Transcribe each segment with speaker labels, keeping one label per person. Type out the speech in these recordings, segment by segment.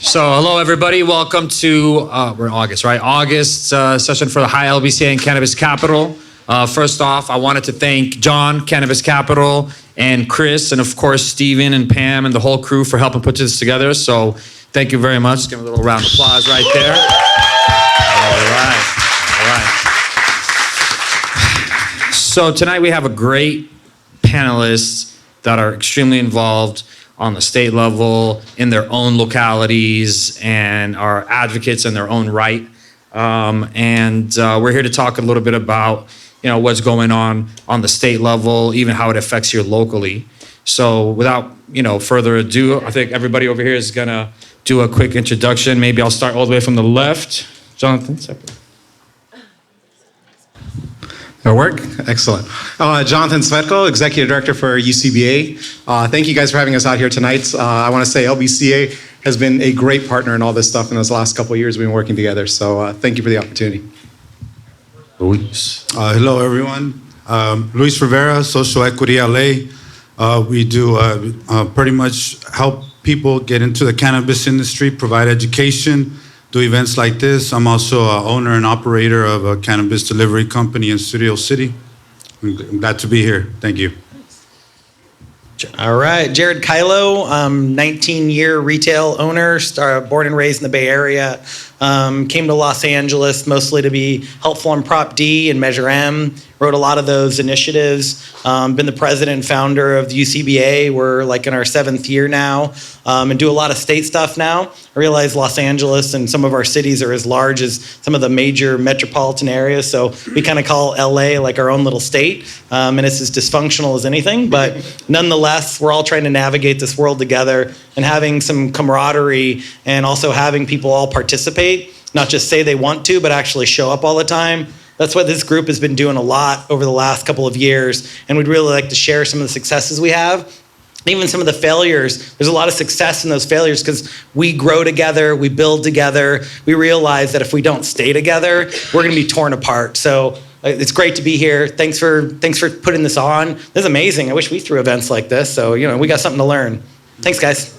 Speaker 1: So, hello everybody. Welcome to we're in August, right? August session for the Hi LBCA and Cannabis Capitol. First off, I wanted to thank John, Cannabis Capitol, and Chris, and of course Steven and Pam and the whole crew for helping put this together. So, thank you very much. Give them a little round of applause right there. All right. So tonight we have a great panelists that are extremely involved on the state level, in their own localities, and are advocates in their own right. We're here to talk a little bit about, what's going on the state level, even how it affects you locally. So without, further ado, I think everybody over here is gonna do a quick introduction. Maybe I'll start all the way from the left. Jonathan, second.
Speaker 2: That'll work? Excellent. Jonatan, Cvrtko, Executive Director for UCBA. Thank you guys for having us out here tonight. I want to say LBCA has been a great partner in all this stuff in those last couple of years we've been working together. So thank you for the opportunity.
Speaker 1: Luis.
Speaker 3: Hello, everyone. Luis Rivera, Social Equity LA. We do pretty much help people get into the cannabis industry, provide education, do events like this. I'm also an owner and operator of a cannabis delivery company in Studio City. I'm glad to be here. Thank you.
Speaker 4: All right, Jerred Kiloh, 19-year retail owner, born and raised in the Bay Area. Came to Los Angeles mostly to be helpful on Prop D and Measure M. Wrote a lot of those initiatives. Been the president and founder of the UCBA. We're like in our 7th year now, and do a lot of state stuff now. I realize Los Angeles and some of our cities are as large as some of the major metropolitan areas, so we kind of call LA like our own little state, and it's as dysfunctional as anything, but nonetheless, we're all trying to navigate this world together and having some camaraderie and also having people all participate, not just say they want to, but actually show up all the time. That's what this group has been doing a lot over the last couple of years, and we'd really like to share some of the successes we have. Even some of the failures. There's a lot of success in those failures because we grow together, we build together. We realize that if we don't stay together, we're gonna be torn apart. So it's great to be here. Thanks for putting this on. This is amazing. I wish we threw events like this. So, we got something to learn. Thanks, guys.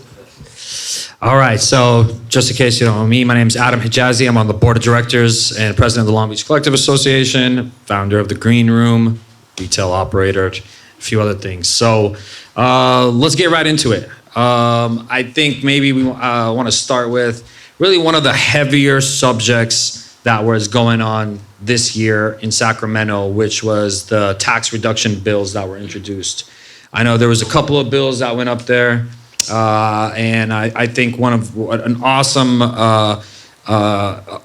Speaker 1: All right, so just in case you don't know me, my name is Adam Hijazi. I'm on the board of directors and president of the Long Beach Collective Association, founder of the Green Room, retail operator, a few other things. So let's get right into it. I think maybe we want to start with really one of the heavier subjects that was going on this year in Sacramento, which was the tax reduction bills that were introduced. I know there was a couple of bills that went up there. And I think an awesome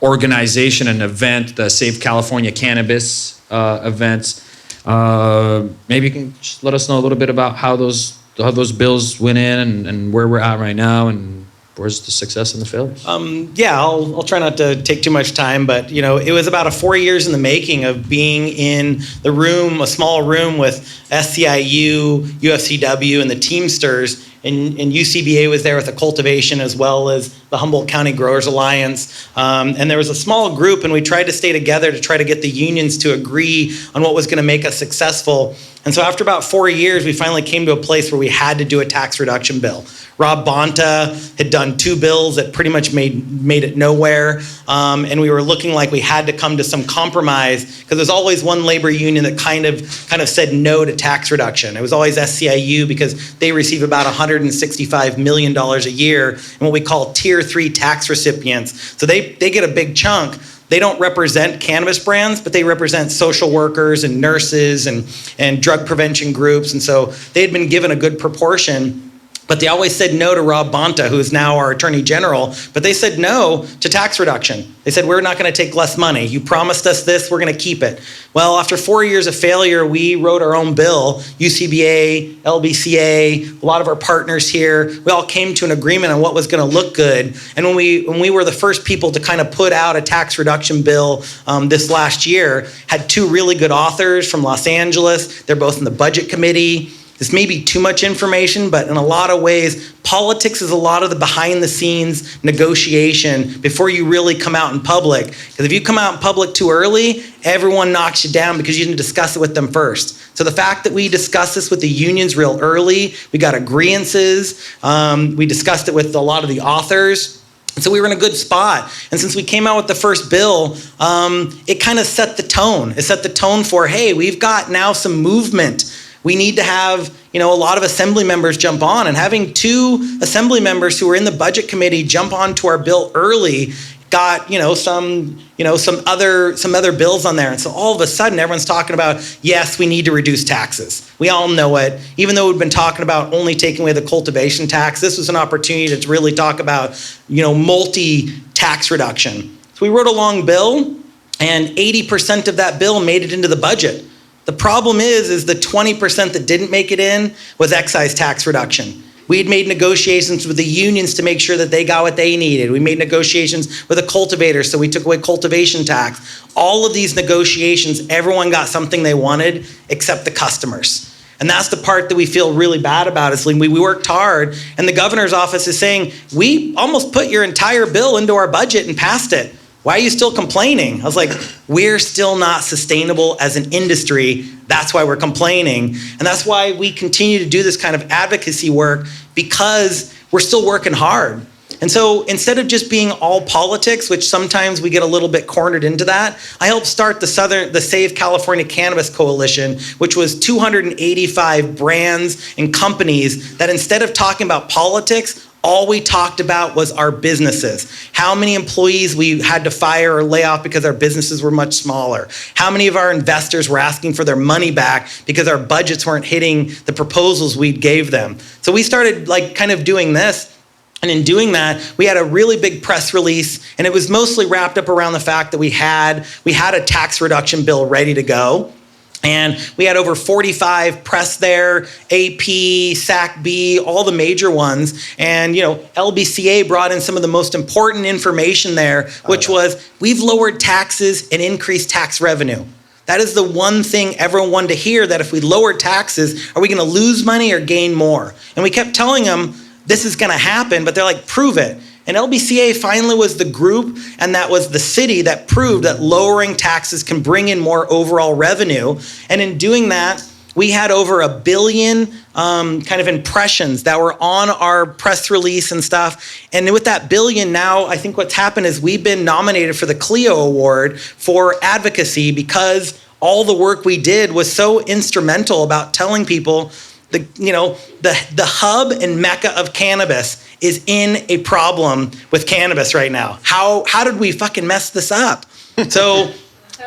Speaker 1: organization and event, the Save California Cannabis event. Maybe you can just let us know a little bit about how those bills went in and where we're at right now and where's the success and the failures.
Speaker 4: I'll try not to take too much time, but it was about 4 years in the making of being in the room, a small room with SCIU, UFCW, and the Teamsters. And UCBA was there with the cultivation as well as the Humboldt County Growers Alliance. And there was a small group, and we tried to stay together to try to get the unions to agree on what was going to make us successful. And so after about 4 years, we finally came to a place where we had to do a tax reduction bill. Rob Bonta had done 2 bills that pretty much made it nowhere. And we were looking like we had to come to some compromise because there's always one labor union that kind of said no to tax reduction. It was always SCIU because they receive about $165 million a year in what we call Tier 3 tax recipients. So they get a big chunk. They don't represent cannabis brands, but they represent social workers and nurses and drug prevention groups. And so they had been given a good proportion. But they always said no to Rob Bonta, who is now our Attorney General, but they said no to tax reduction. They said, we're not gonna take less money. You promised us this, we're gonna keep it. Well, after 4 years of failure, we wrote our own bill, UCBA, LBCA, a lot of our partners here, we all came to an agreement on what was gonna look good. And when we were the first people to kind of put out a tax reduction bill this last year, had 2 really good authors from Los Angeles. They're both in the budget committee. This may be too much information, but in a lot of ways, politics is a lot of the behind the scenes negotiation before you really come out in public. Because if you come out in public too early, everyone knocks you down because you didn't discuss it with them first. So the fact that we discussed this with the unions real early, we got agreeances, we discussed it with a lot of the authors, And so we were in a good spot. And since we came out with the first bill, it kind of set the tone. It set the tone for, hey, we've got now some movement. We need to have, a lot of assembly members jump on. And having 2 assembly members who were in the budget committee jump onto our bill early got, some other bills on there. And so all of a sudden, everyone's talking about, yes, we need to reduce taxes. We all know it. Even though we've been talking about only taking away the cultivation tax, this was an opportunity to really talk about, multi-tax reduction. So we wrote a long bill, and 80% of that bill made it into the budget. The problem is the 20% that didn't make it in was excise tax reduction. We had made negotiations with the unions to make sure that they got what they needed. We made negotiations with the cultivators, so we took away cultivation tax. All of these negotiations, everyone got something they wanted except the customers. And that's the part that we feel really bad about is we worked hard, and the governor's office is saying, we almost put your entire bill into our budget and passed it. Why are you still complaining? I was like, we're still not sustainable as an industry. That's why we're complaining. And that's why we continue to do this kind of advocacy work, because we're still working hard. And so instead of just being all politics, which sometimes we get a little bit cornered into that, I helped start the Save California Cannabis Coalition, which was 285 brands and companies that instead of talking about politics, all we talked about was our businesses. How many employees we had to fire or lay off because our businesses were much smaller. How many of our investors were asking for their money back because our budgets weren't hitting the proposals we gave them. So we started kind of doing this. And in doing that, we had a really big press release, and it was mostly wrapped up around the fact that we had a tax reduction bill ready to go. And we had over 45 press there, AP, SAC-B, all the major ones. And, LBCA brought in some of the most important information there, which was we've lowered taxes and increased tax revenue. That is the one thing everyone wanted to hear, that if we lower taxes, are we going to lose money or gain more? And we kept telling them this is going to happen, but they're like, prove it. And LBCA finally was the group, and that was the city that proved that lowering taxes can bring in more overall revenue. And in doing that, we had over 1 billion kind of impressions that were on our press release and stuff. And with that billion now, I think what's happened is we've been nominated for the Kiloh Award for advocacy, because all the work we did was so instrumental about telling people the hub and mecca of cannabis is in a problem with cannabis right now. How did we fucking mess this up? So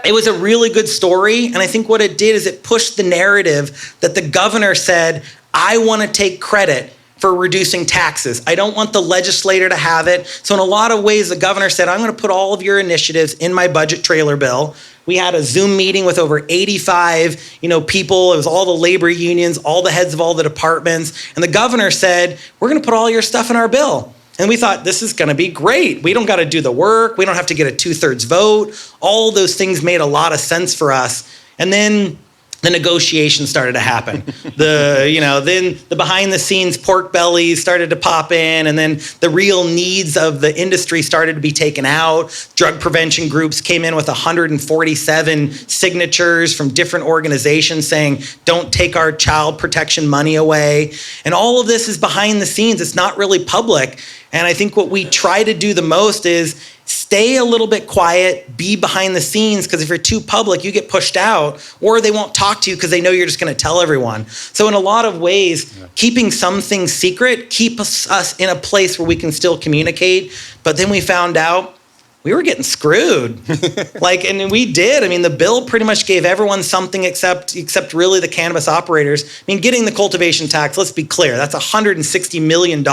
Speaker 4: it was a really good story. And I think what it did is it pushed the narrative that the governor said, I want to take credit for reducing taxes. I don't want the legislator to have it. So in a lot of ways, the governor said, I'm going to put all of your initiatives in my budget trailer bill. We had a Zoom meeting with over 85, people. It was all the labor unions, all the heads of all the departments. And the governor said, we're going to put all your stuff in our bill. And we thought, this is going to be great. We don't got to do the work. We don't have to get a 2/3 vote. All those things made a lot of sense for us. And then the negotiations started to happen. Then the behind the scenes pork bellies started to pop in, and then the real needs of the industry started to be taken out. Drug prevention groups came in with 147 signatures from different organizations saying, don't take our child protection money away. And all of this is behind the scenes. It's not really public. And I think what we try to do the most is stay a little bit quiet, be behind the scenes, because if you're too public, you get pushed out, or they won't talk to you because they know you're just going to tell everyone. So in a lot of ways, keeping some things secret keeps us in a place where we can still communicate. But then we found out we were getting screwed. And we did. I mean, the bill pretty much gave everyone something except really the cannabis operators. I mean, getting the cultivation tax, let's be clear, that's $160 million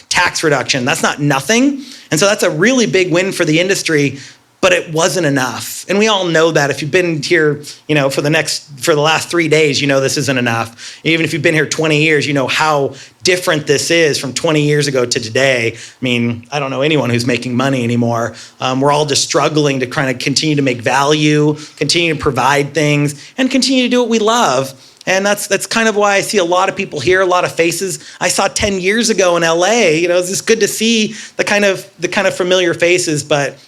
Speaker 4: tax reduction. That's not nothing. And so that's a really big win for the industry, but it wasn't enough. And we all know that. If you've been here, for the last 3 days, this isn't enough. Even if you've been here 20 years, you know how different this is from 20 years ago to today. I mean, I don't know anyone who's making money anymore. We're all just struggling to kind of continue to make value, continue to provide things, and continue to do what we love. And that's kind of why I see a lot of people here, a lot of faces I saw 10 years ago in LA. It's just good to see the kind of familiar faces. But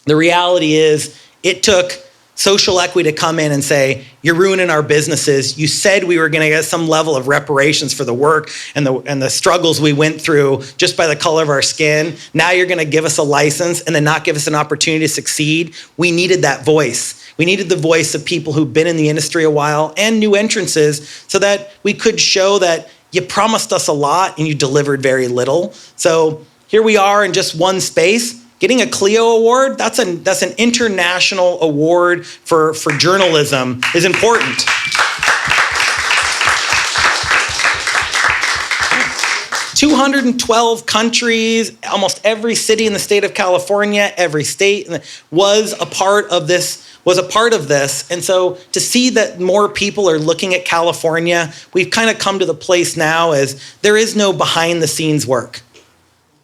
Speaker 4: the reality is, it took social equity to come in and say, you're ruining our businesses. You said we were going to get some level of reparations for the work and the struggles we went through just by the color of our skin. Now you're going to give us a license and then not give us an opportunity to succeed. We needed that voice. We needed the voice of people who've been in the industry a while and new entrances so that we could show that you promised us a lot and you delivered very little. So here we are in just one space. Getting a Kiloh award, that's an international award for journalism, is important. 212 countries, almost every city in the state of California, every state was a part of this. And so to see that more people are looking at California, we've kind of come to the place now as there is no behind the scenes work.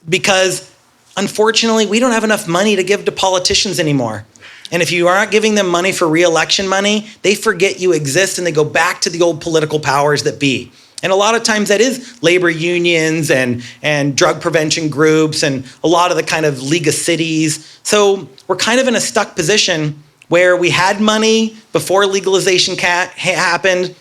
Speaker 4: Because unfortunately, we don't have enough money to give to politicians anymore. And if you aren't giving them money for re-election money, they forget you exist and they go back to the old political powers that be. And a lot of times that is labor unions and drug prevention groups and a lot of the kind of League of Cities. So we're kind of in a stuck position where we had money before legalization happened.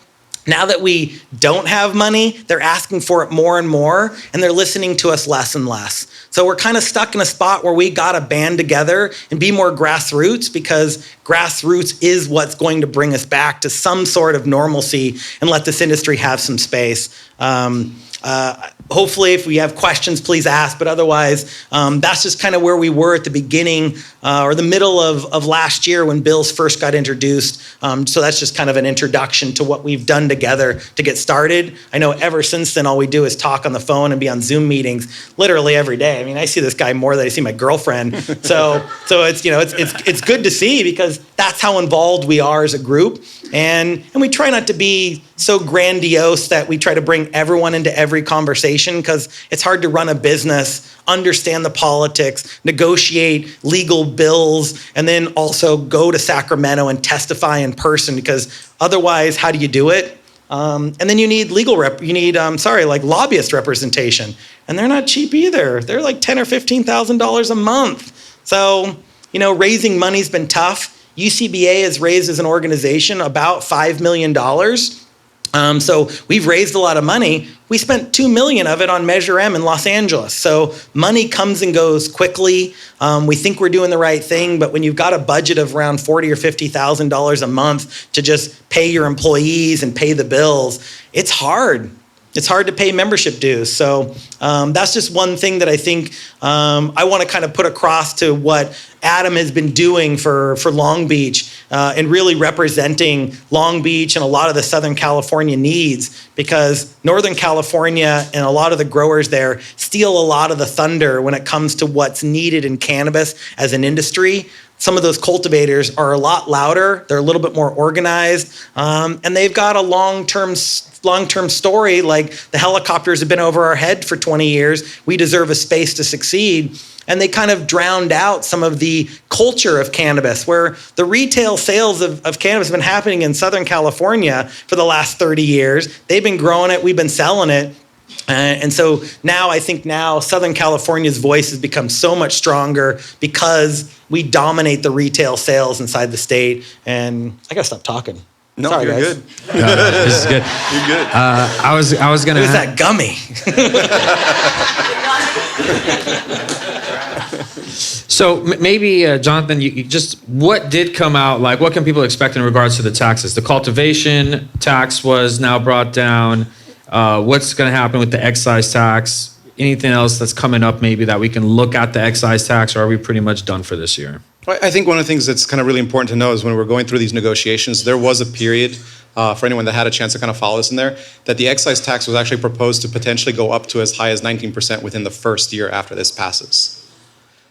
Speaker 4: Now that we don't have money, they're asking for it more and more, and they're listening to us less and less. So we're kind of stuck in a spot where we got to band together and be more grassroots, because grassroots is what's going to bring us back to some sort of normalcy and let this industry have some space. Hopefully, if we have questions, please ask. But otherwise, that's just kind of where we were at the beginning or the middle of last year when bills first got introduced. So that's just kind of an introduction to what we've done together to get started. I know ever since then, all we do is talk on the phone and be on Zoom meetings literally every day. I mean, I see this guy more than I see my girlfriend. So it's, you know, it's good to see, because that's how involved we are as a group. And we try not to be so grandiose that we try to bring everyone into every conversation, because it's hard to run a business, understand the politics, negotiate legal bills, and then also go to Sacramento and testify in person, because otherwise, how do you do it? And then you need lobbyist representation. And they're not cheap either. They're like $10,000 or $15,000 a month. So, you know, raising money's been tough. UCBA has raised as an organization about $5 million. So we've raised a lot of money. We spent $2 million of it on Measure M in Los Angeles. So money comes and goes quickly. We think we're doing the right thing, but when you've got a budget of around $40,000 or $50,000 a month to just pay your employees and pay the bills, it's hard. It's hard to pay membership dues. So that's just one thing that I think I want to kind of put across to what Adam has been doing for Long Beach and really representing Long Beach and a lot of the Southern California needs, because Northern California and a lot of the growers there steal a lot of the thunder when it comes to what's needed in cannabis as an industry. Some of those cultivators are a lot louder. They're a little bit more organized, and they've got a long-term story. Like, the helicopters have been over our head for 20 years. We deserve a space to succeed. And they kind of drowned out some of the culture of cannabis, where the retail sales of cannabis have been happening in Southern California for the last 30 years. They've been growing it. We've been selling it. And so now I think Southern California's voice has become so much stronger because we dominate the retail sales inside the state. And I got to stop talking.
Speaker 5: No,
Speaker 4: Sorry,
Speaker 5: you're
Speaker 4: guys.
Speaker 5: good.
Speaker 1: This is good.
Speaker 5: You're good.
Speaker 1: I was gonna.
Speaker 4: It was that gummy.
Speaker 1: So maybe, Jonathan, you just, what did come out, like what can people expect in regards to the taxes? The cultivation tax was now brought down. What's going to happen with the excise tax? Anything else that's coming up maybe that we can look at the excise tax, or are we pretty much done for this year?
Speaker 2: I think one of the things that's kind of really important to know is when we're going through these negotiations, there was a period, for anyone that had a chance to kind of follow this in there, that the excise tax was actually proposed to potentially go up to as high as 19% within the first year after this passes.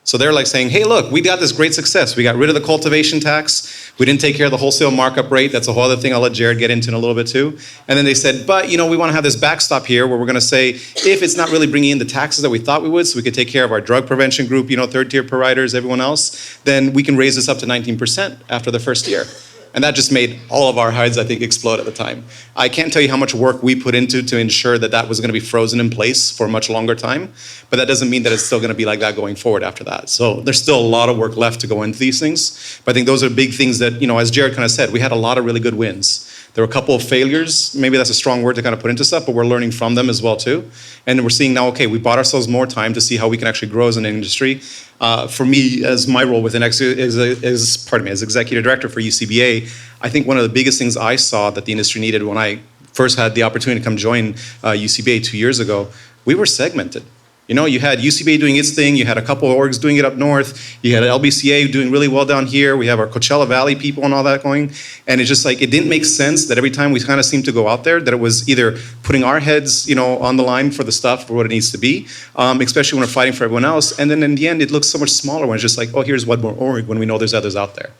Speaker 2: So they're like saying, hey, look, we got this great success. We got rid of the cultivation tax. We didn't take care of the wholesale markup rate. That's a whole other thing I'll let Jerred get into in a little bit too. And then they said, but we want to have this backstop here where we're going to say, if it's not really bringing in the taxes that we thought we would, so we could take care of our drug prevention group, third tier providers, everyone else, then we can raise this up to 19% after the first year. And that just made all of our heads, I think, explode at the time. I can't tell you how much work we put into to ensure that that was going to be frozen in place for a much longer time, but that doesn't mean that it's still going to be like that going forward after that. So there's still a lot of work left to go into these things, but I think those are big things that, as Jerred kind of said, we had a lot of really good wins. There were a couple of failures, maybe that's a strong word to kind of put into stuff, but we're learning from them as well too. And we're seeing now, okay, we bought ourselves more time to see how we can actually grow as an industry. For me, as my role within as executive director for UCBA, I think one of the biggest things I saw that the industry needed when I first had the opportunity to come join UCBA 2 years ago, we were segmented. You had UCBA doing its thing, you had a couple of orgs doing it up north, you had LBCA doing really well down here, we have our Coachella Valley people and all that going, and it's just like, it didn't make sense that every time we kind of seemed to go out there, that it was either putting our heads, on the line for the stuff, for what it needs to be, especially when we're fighting for everyone else, and then in the end, it looks so much smaller when it's just like, oh, here's one more org, when we know there's others out there.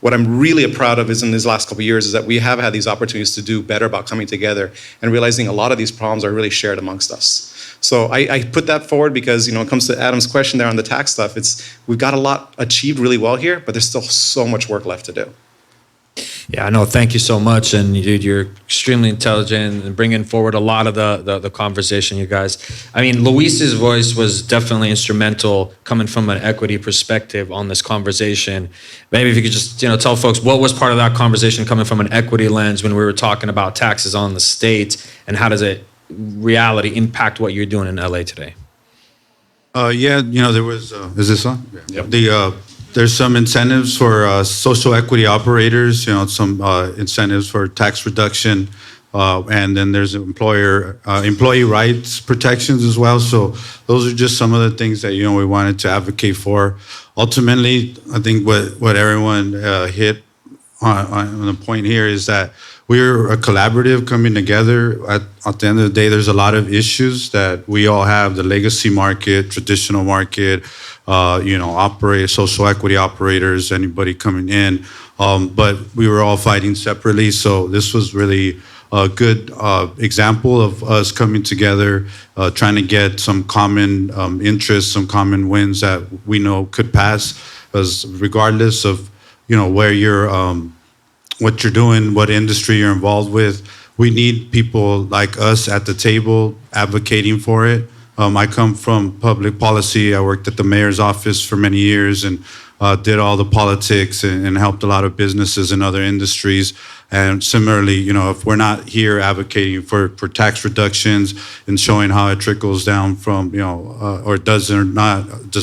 Speaker 2: What I'm really proud of is in these last couple of years is that we have had these opportunities to do better about coming together and realizing a lot of these problems are really shared amongst us. So I put that forward because, when it comes to Adam's question there on the tax stuff, we've got a lot achieved really well here, but there's still so much work left to do.
Speaker 1: Yeah, no, thank you so much. And dude, you're extremely intelligent and bringing forward a lot of the conversation, you guys. I mean, Luis's voice was definitely instrumental coming from an equity perspective on this conversation. Maybe if you could just, tell folks what was part of that conversation coming from an equity lens when we were talking about taxes on the state and how does it reality impact what you're doing in LA today?
Speaker 3: There was, is this on?
Speaker 1: Yeah.
Speaker 3: Yep. There's some incentives for social equity operators, some incentives for tax reduction, and then there's employee rights protections as well. So those are just some of the things that, we wanted to advocate for. Ultimately, I think what everyone hit on the point here is that we're a collaborative coming together. At the end of the day, there's a lot of issues that we all have, the legacy market, traditional market, social equity operators, anybody coming in. But we were all fighting separately. So this was really a good example of us coming together, trying to get some common interests, some common wins that we know could pass, because regardless of, where you're, what you're doing, what industry you're involved with, we need people like us at the table advocating for it. I come from public policy. I worked at the mayor's office for many years and did all the politics and helped a lot of businesses and other industries. And similarly, if we're not here advocating for tax reductions and showing how it trickles down from, or does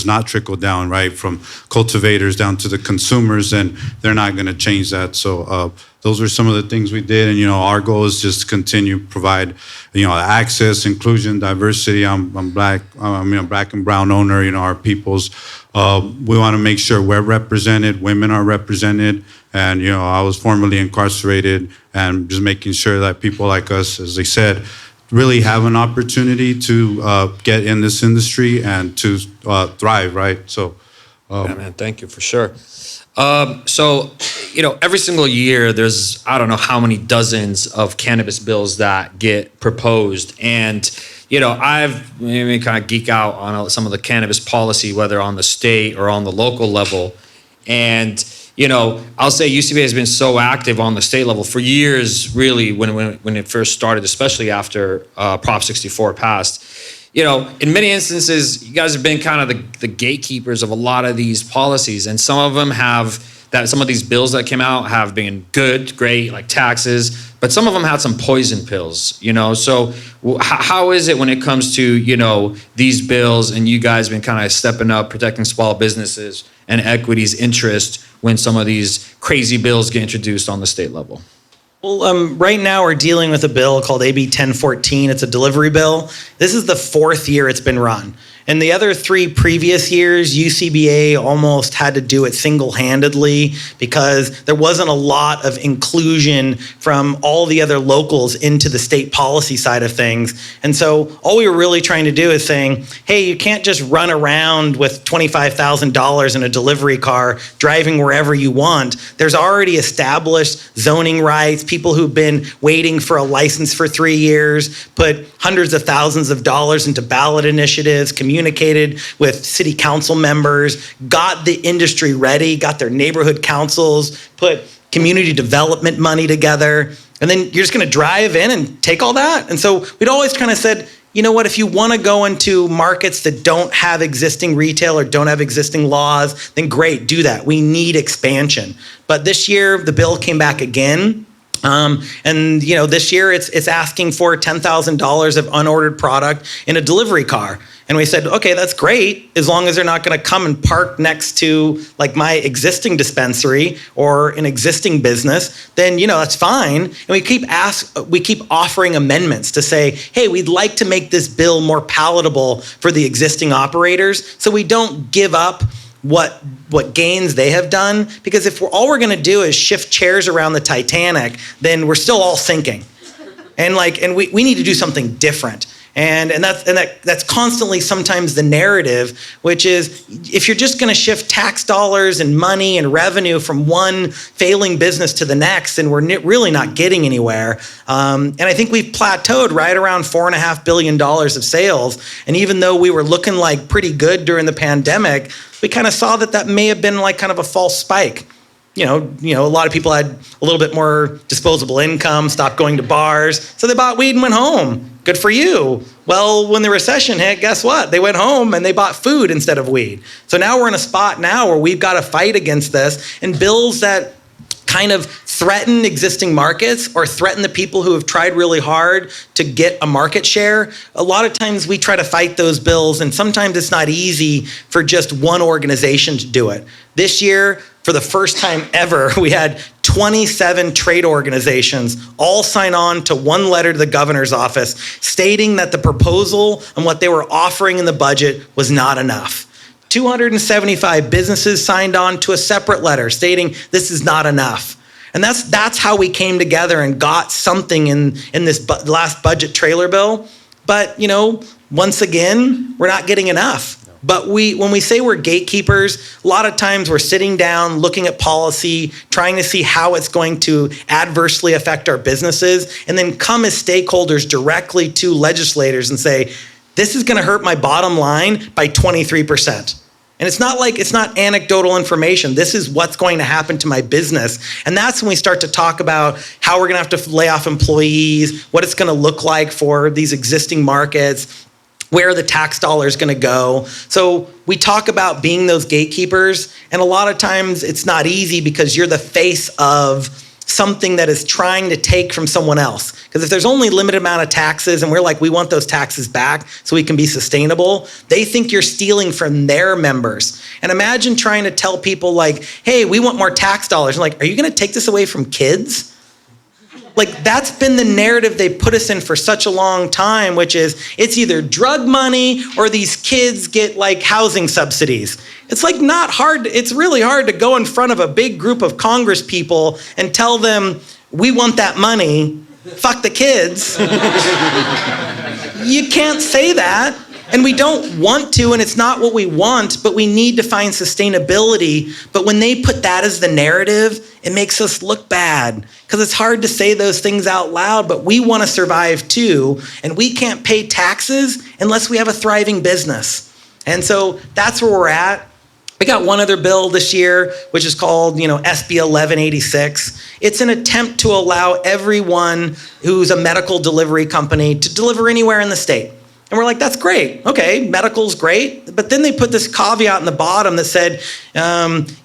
Speaker 3: not trickle down, right, from cultivators down to the consumers, then they're not going to change that. So those are some of the things we did. And, our goal is just to continue to provide, access, inclusion, diversity. I'm black and brown owner, our peoples. We want to make sure we're represented, women are represented. And, I was formerly incarcerated, and just making sure that people like us, as they said, really have an opportunity to get in this industry and to thrive, right? So,
Speaker 1: yeah, man, thank you for sure. So, every single year there's, I don't know how many dozens of cannabis bills that get proposed. And, I've maybe kind of geek out on some of the cannabis policy, whether on the state or on the local level. And, I'll say UCBA has been so active on the state level for years, really, when it first started, especially after Prop 64 passed. In many instances, you guys have been kind of the gatekeepers of a lot of these policies, and some of them some of these bills that came out have been good, great, like taxes, but some of them had some poison pills, So how is it when it comes to, these bills and you guys been kind of stepping up, protecting small businesses and equities interest when some of these crazy bills get introduced on the state level?
Speaker 4: Well, right now we're dealing with a bill called AB 1014. It's a delivery bill. This is the 4th year it's been run. And the other 3 previous years, UCBA almost had to do it single-handedly because there wasn't a lot of inclusion from all the other locals into the state policy side of things. And so all we were really trying to do is saying, hey, you can't just run around with $25,000 in a delivery car driving wherever you want. There's already established zoning rights, people who've been waiting for a license for 3 years, put hundreds of thousands of dollars into ballot initiatives, community communicated with city council members, got the industry ready, got their neighborhood councils, put community development money together, and then you're just going to drive in and take all that? And so we'd always kind of said, you know what, if you want to go into markets that don't have existing retail or don't have existing laws, then great, do that. We need expansion. But this year, the bill came back again. And this year it's asking for $10,000 of unordered product in a delivery car. And we said, okay, that's great, as long as they're not going to come and park next to like my existing dispensary or an existing business, then that's fine. And we keep offering amendments to say, hey, we'd like to make this bill more palatable for the existing operators, so we don't give up what gains they have done. Because if all we're going to do is shift chairs around the Titanic, then we're still all sinking. And we need to do something different. And that's constantly sometimes the narrative, which is if you're just going to shift tax dollars and money and revenue from one failing business to the next, then we're really not getting anywhere. And I think we've plateaued right around $4.5 billion of sales. And even though we were looking like pretty good during the pandemic, we kind of saw that may have been like kind of a false spike. A lot of people had a little bit more disposable income, stopped going to bars, so they bought weed and went home. Good for you. Well, when the recession hit, guess what? They went home and they bought food instead of weed. So now we're in a spot now where we've got to fight against this, and bills that kind of threaten existing markets or threaten the people who have tried really hard to get a market share. A lot of times we try to fight those bills, and sometimes it's not easy for just one organization to do it. This year, for the first time ever, we had 27 trade organizations all sign on to one letter to the governor's office stating that the proposal and what they were offering in the budget was not enough. 275 businesses signed on to a separate letter stating this is not enough. And that's how we came together and got something in this last budget trailer bill. But, once again, we're not getting enough. But when we say we're gatekeepers, a lot of times we're sitting down, looking at policy, trying to see how it's going to adversely affect our businesses, and then come as stakeholders directly to legislators and say, this is going to hurt my bottom line by 23%. And it's not anecdotal information. This is what's going to happen to my business. And that's when we start to talk about how we're going to have to lay off employees, what it's going to look like for these existing markets, where the tax dollar is going to go. So we talk about being those gatekeepers, and a lot of times it's not easy because you're the face of something that is trying to take from someone else. Because if there's only a limited amount of taxes and we're like, we want those taxes back so we can be sustainable, they think you're stealing from their members. And imagine trying to tell people like, hey, we want more tax dollars. And like, are you going to take this away from kids? Like, that's been the narrative they put us in for such a long time, which is it's either drug money or these kids get like housing subsidies. It's like not hard. It's really hard to go in front of a big group of Congress people and tell them, we want that money, fuck the kids. You can't say that. And we don't want to, and it's not what we want, but we need to find sustainability. But when they put that as the narrative, it makes us look bad because it's hard to say those things out loud, but we want to survive too. And we can't pay taxes unless we have a thriving business. And so that's where we're at. We got one other bill this year, which is called, SB 1186. It's an attempt to allow everyone who's a medical delivery company to deliver anywhere in the state. And we're like, that's great. Okay, medical's great. But then they put this caveat in the bottom that said,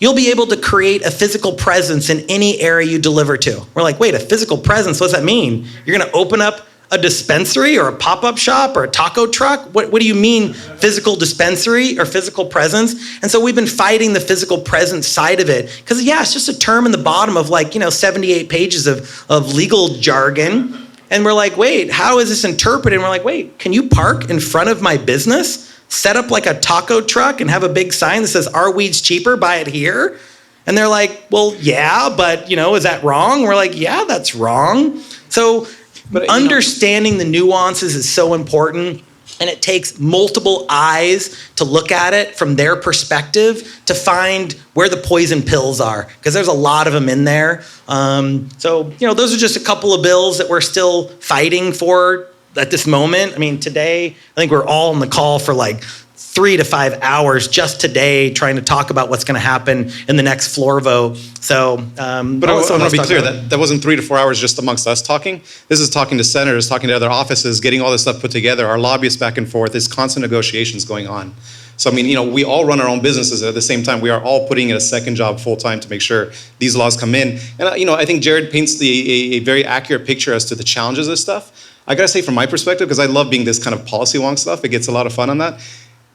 Speaker 4: you'll be able to create a physical presence in any area you deliver to. We're like, wait, a physical presence? What does that mean? You're going to open up a dispensary or a pop-up shop or a taco truck? What do you mean physical dispensary or physical presence? And so we've been fighting the physical presence side of it. Because, it's just a term in the bottom of 78 pages of legal jargon. And we're like, wait, how is this interpreted? And we're like, wait, can you park in front of my business, set up like a taco truck and have a big sign that says, "Our weed's cheaper, buy it here"? And they're like, well, yeah, but is that wrong? We're like, yeah, that's wrong. So understanding the nuances is so important. And it takes multiple eyes to look at it from their perspective to find where the poison pills are, because there's a lot of them in there. So those are just a couple of bills that we're still fighting for at this moment. I mean, today, I think we're all on the call for like 3 to 5 hours just today trying to talk about what's going to happen in the next floor vote. So,
Speaker 2: but I want to be clear that wasn't 3 to 4 hours just amongst us talking. This is talking to senators, talking to other offices, getting all this stuff put together. Our lobbyists back and forth. There's constant negotiations going on. So I mean, we all run our own businesses. At the same time, we are all putting in a second job full time to make sure these laws come in. And I think Jerred paints a very accurate picture as to the challenges of this stuff. I gotta say, from my perspective, because I love being this kind of policy wonk stuff, it gets a lot of fun on that.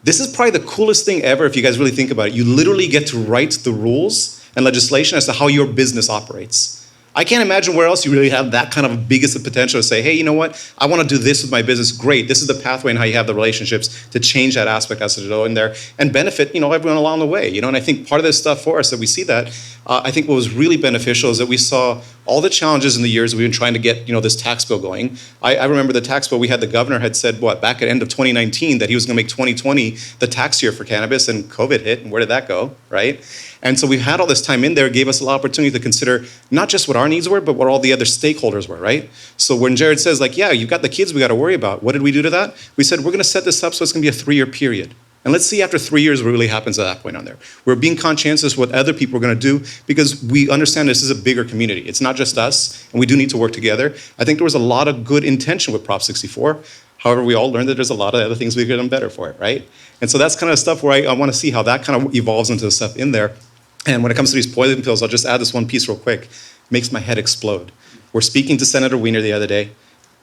Speaker 2: This is probably the coolest thing ever if you guys really think about it. You literally get to write the rules and legislation as to how your business operates. I can't imagine where else you really have that kind of biggest potential to say, hey, you know what? I want to do this with my business. Great. This is the pathway and how you have the relationships to change that aspect as to go in there and benefit, everyone along the way. And I think part of this stuff for us that we see that, I think what was really beneficial is that we saw all the challenges in the years we've been trying to get, this tax bill going. I remember the tax bill we had, the governor had said, back at the end of 2019, that he was going to make 2020 the tax year for cannabis, and COVID hit, and where did that go, right? And so we've had all this time in there, gave us a lot of opportunity to consider not just what our needs were, but what all the other stakeholders were, right? So when Jerred says, yeah, you've got the kids we got to worry about, what did we do to that? We said, we're going to set this up so it's going to be a 3-year period. And let's see after 3 years what really happens at that point on there. We're being conscientious what other people are going to do because we understand this is a bigger community. It's not just us, and we do need to work together. I think there was a lot of good intention with Prop 64. However, we all learned that there's a lot of other things we could have done better for it, right? And so that's kind of stuff where I want to see how that kind of evolves into the stuff in there. And when it comes to these poison pills, I'll just add this one piece real quick. It makes my head explode. We're speaking to Senator Wiener the other day.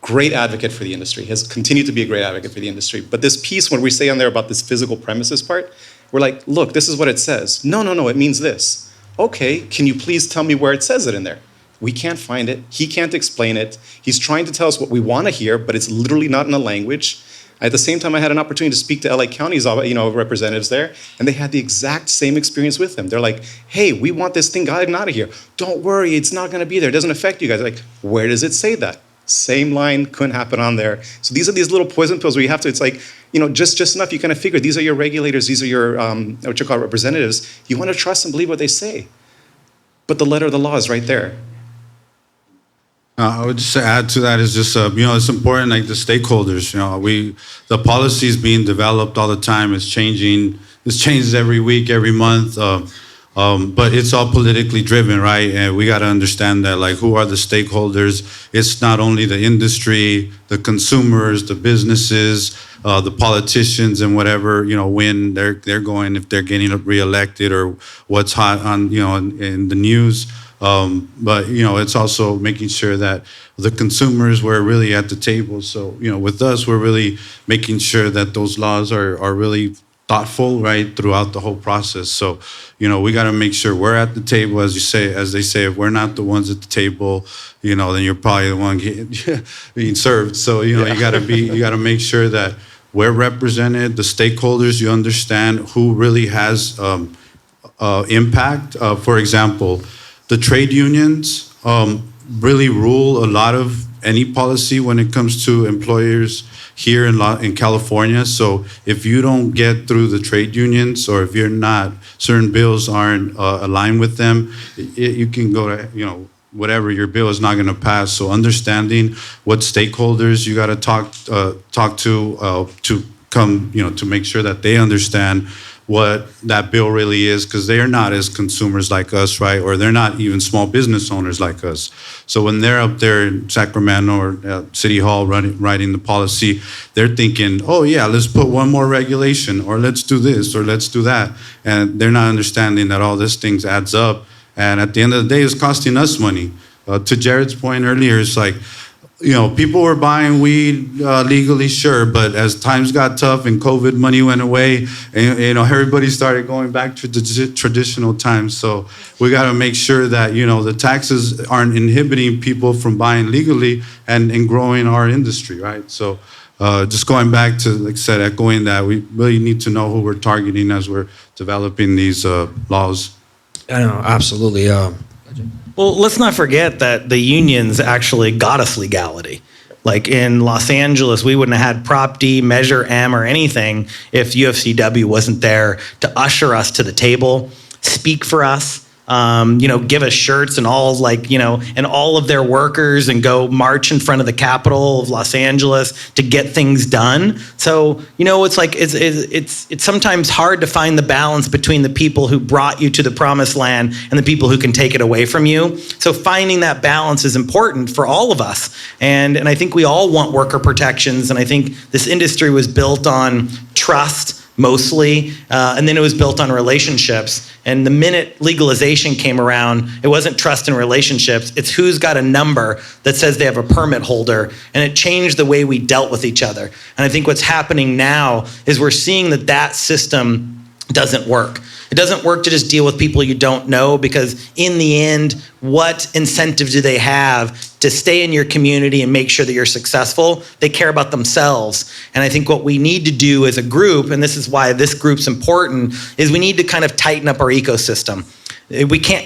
Speaker 2: Great advocate for the industry, has continued to be a great advocate for the industry. But this piece, when we say on there about this physical premises part, we're like, look, this is what it says. No, it means this. Okay, can you please tell me where it says it in there? We can't find it. He can't explain it. He's trying to tell us what we want to hear, but it's literally not in a language. At the same time, I had an opportunity to speak to LA County's representatives there, and they had the exact same experience with them. They're like, hey, we want this thing gotten out of here. Don't worry, it's not going to be there. It doesn't affect you guys. They're like, where does it say that? Same line, couldn't happen on there. So these are these little poison pills where you have to, it's like, just enough you kind of figure these are your regulators, these are your, representatives. You want to trust and believe what they say. But the letter of the law is right there.
Speaker 3: I would just add to that is just, it's important, like the stakeholders, the policy is being developed all the time. It's changing. It's changes every week, every month. But it's all politically driven, right? And we got to understand that, who are the stakeholders? It's not only the industry, the consumers, the businesses, the politicians, and whatever, when they're going, if they're getting reelected or what's hot on, in the news. But it's also making sure that the consumers were really at the table. So with us, we're really making sure that those laws are really thoughtful, right, throughout the whole process. So we got to make sure we're at the table, as they say. If we're not the ones at the table, then you're probably the one being served. So you got to make sure that we're represented, the stakeholders. You understand who really has impact. For example, the trade unions really rule a lot of any policy when it comes to employers here in California. So if you don't get through the trade unions, or if you're not, certain bills aren't aligned with them, you can go to, whatever, your bill is not going to pass. So understanding what stakeholders you got to talk to come, to make sure that they understand what that bill really is, because they're not as consumers like us, right? Or they're not even small business owners like us. So when they're up there in Sacramento or City Hall writing the policy, they're thinking, oh yeah, let's put one more regulation, or let's do this, or let's do that. And they're not understanding that all this things adds up. And at the end of the day, it's costing us money. To Jerred's point earlier, it's like, people were buying weed legally, sure, but as times got tough and COVID money went away, and everybody started going back to the traditional times. So we got to make sure that the taxes aren't inhibiting people from buying legally and growing our industry, right? So just going back to, like I said, echoing that, we really need to know who we're targeting as we're developing these laws.
Speaker 1: I know, absolutely.
Speaker 4: Well, let's not forget that the unions actually got us legality. Like in Los Angeles, we wouldn't have had Prop D, Measure M, or anything if UFCW wasn't there to usher us to the table, speak for us, give us shirts and all and all of their workers and go march in front of the Capitol of Los Angeles to get things done. So, it's sometimes hard to find the balance between the people who brought you to the promised land and the people who can take it away from you. So finding that balance is important for all of us. And I think we all want worker protections. And I think this industry was built on trust mostly, and then it was built on relationships. And the minute legalization came around, it wasn't trust and relationships, it's who's got a number that says they have a permit holder, and it changed the way we dealt with each other. And I think what's happening now is we're seeing that system doesn't work. It doesn't work to just deal with people you don't know, because in the end, what incentive do they have to stay in your community and make sure that you're successful? They care about themselves. And I think what we need to do as a group, and this is why this group's important, is we need to kind of tighten up our ecosystem.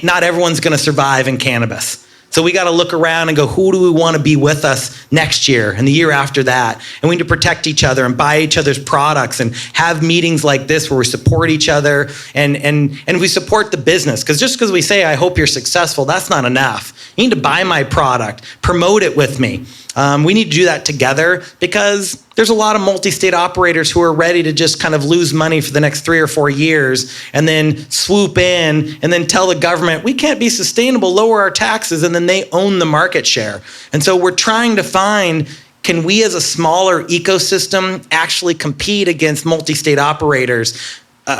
Speaker 4: Not everyone's gonna survive in cannabis. So we got to look around and go, who do we want to be with us next year and the year after that? And we need to protect each other and buy each other's products and have meetings like this where we support each other and we support the business. Because just because we say, I hope you're successful, that's not enough. You need to buy my product, promote it with me. We need to do that together, because there's a lot of multi-state operators who are ready to just kind of lose money for the next 3 or 4 years and then swoop in and then tell the government, we can't be sustainable, lower our taxes, and then they own the market share. And so we're trying to find, can we as a smaller ecosystem actually compete against multi-state operators?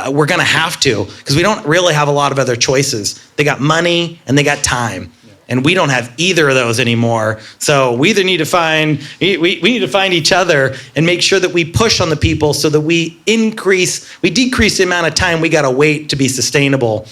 Speaker 4: We're gonna have to, because we don't really have a lot of other choices. They got money and they got time. And we don't have either of those anymore. So we either need to find, we need to find each other and make sure that we push on the people so that we decrease the amount of time we gotta wait to be sustainable.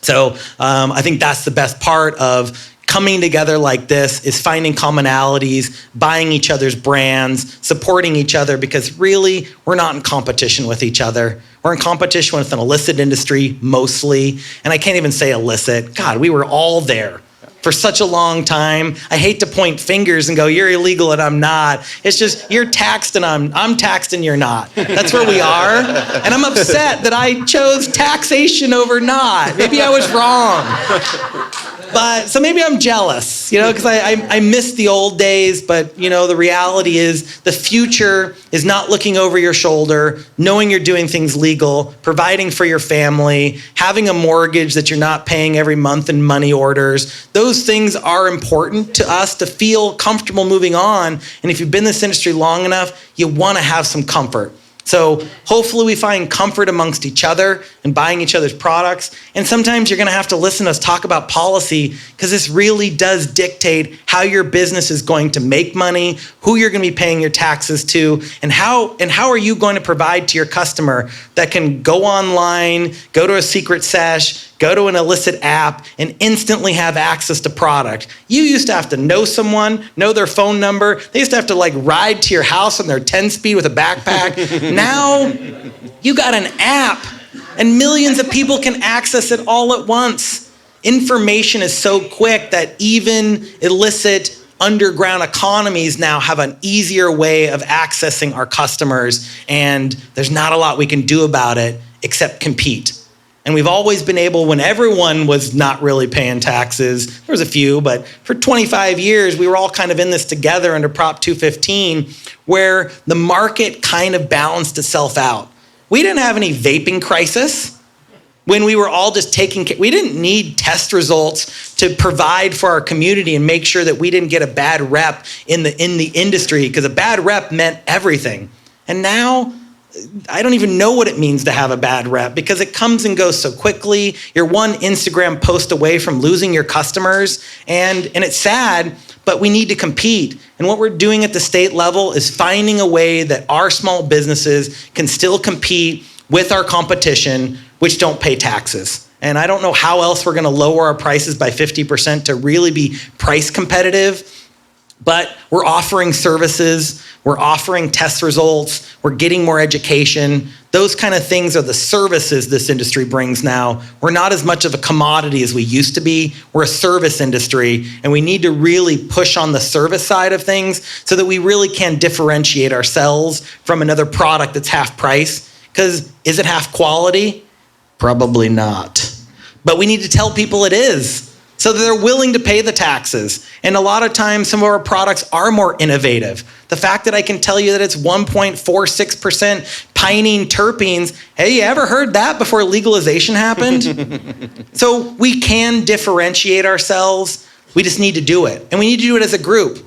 Speaker 4: So I think that's the best part of coming together like this, is finding commonalities, buying each other's brands, supporting each other, because really we're not in competition with each other. We're in competition with an illicit industry mostly. And I can't even say illicit. God, we were all there for such a long time. I hate to point fingers and go, you're illegal and I'm not. It's just, you're taxed and I'm taxed and you're not. That's where we are. And I'm upset that I chose taxation over not. Maybe I was wrong. But so maybe I'm jealous, because I miss the old days. But the reality is the future is not looking over your shoulder, knowing you're doing things legal, providing for your family, having a mortgage that you're not paying every month in money orders. Those things are important to us to feel comfortable moving on. And if you've been in this industry long enough, you want to have some comfort. So hopefully we find comfort amongst each other and buying each other's products. And sometimes you're gonna have to listen to us talk about policy, because this really does dictate how your business is going to make money, who you're gonna be paying your taxes to, and how are you going to provide to your customer that can go online, go to a secret sesh, go to an illicit app, and instantly have access to product. You used to have to know someone, know their phone number. They used to have to ride to your house on their 10-speed with a backpack. Now, you got an app, and millions of people can access it all at once. Information is so quick that even illicit underground economies now have an easier way of accessing our customers, and there's not a lot we can do about it except compete. And we've always been able, when everyone was not really paying taxes, there was a few, but for 25 years, we were all kind of in this together under Prop 215, where the market kind of balanced itself out. We didn't have any vaping crisis when we were all just we didn't need test results to provide for our community and make sure that we didn't get a bad rep in the industry, because a bad rep meant everything. And now, I don't even know what it means to have a bad rep, because it comes and goes so quickly. You're one Instagram post away from losing your customers, and it's sad, but we need to compete. And what we're doing at the state level is finding a way that our small businesses can still compete with our competition, which don't pay taxes. And I don't know how else we're gonna lower our prices by 50% to really be price competitive. But we're offering services, we're offering test results, we're getting more education. Those kind of things are the services this industry brings now. We're not as much of a commodity as we used to be. We're a service industry, and we need to really push on the service side of things so that we really can differentiate ourselves from another product that's half price. Because is it half quality? Probably not. but we need to tell people it is so that they're willing to pay the taxes. And a lot of times, some of our products are more innovative. The fact that I can tell you that it's 1.46% pinene terpenes, hey, you ever heard that before legalization happened? So we can differentiate ourselves. We just need to do it. And we need to do it as a group.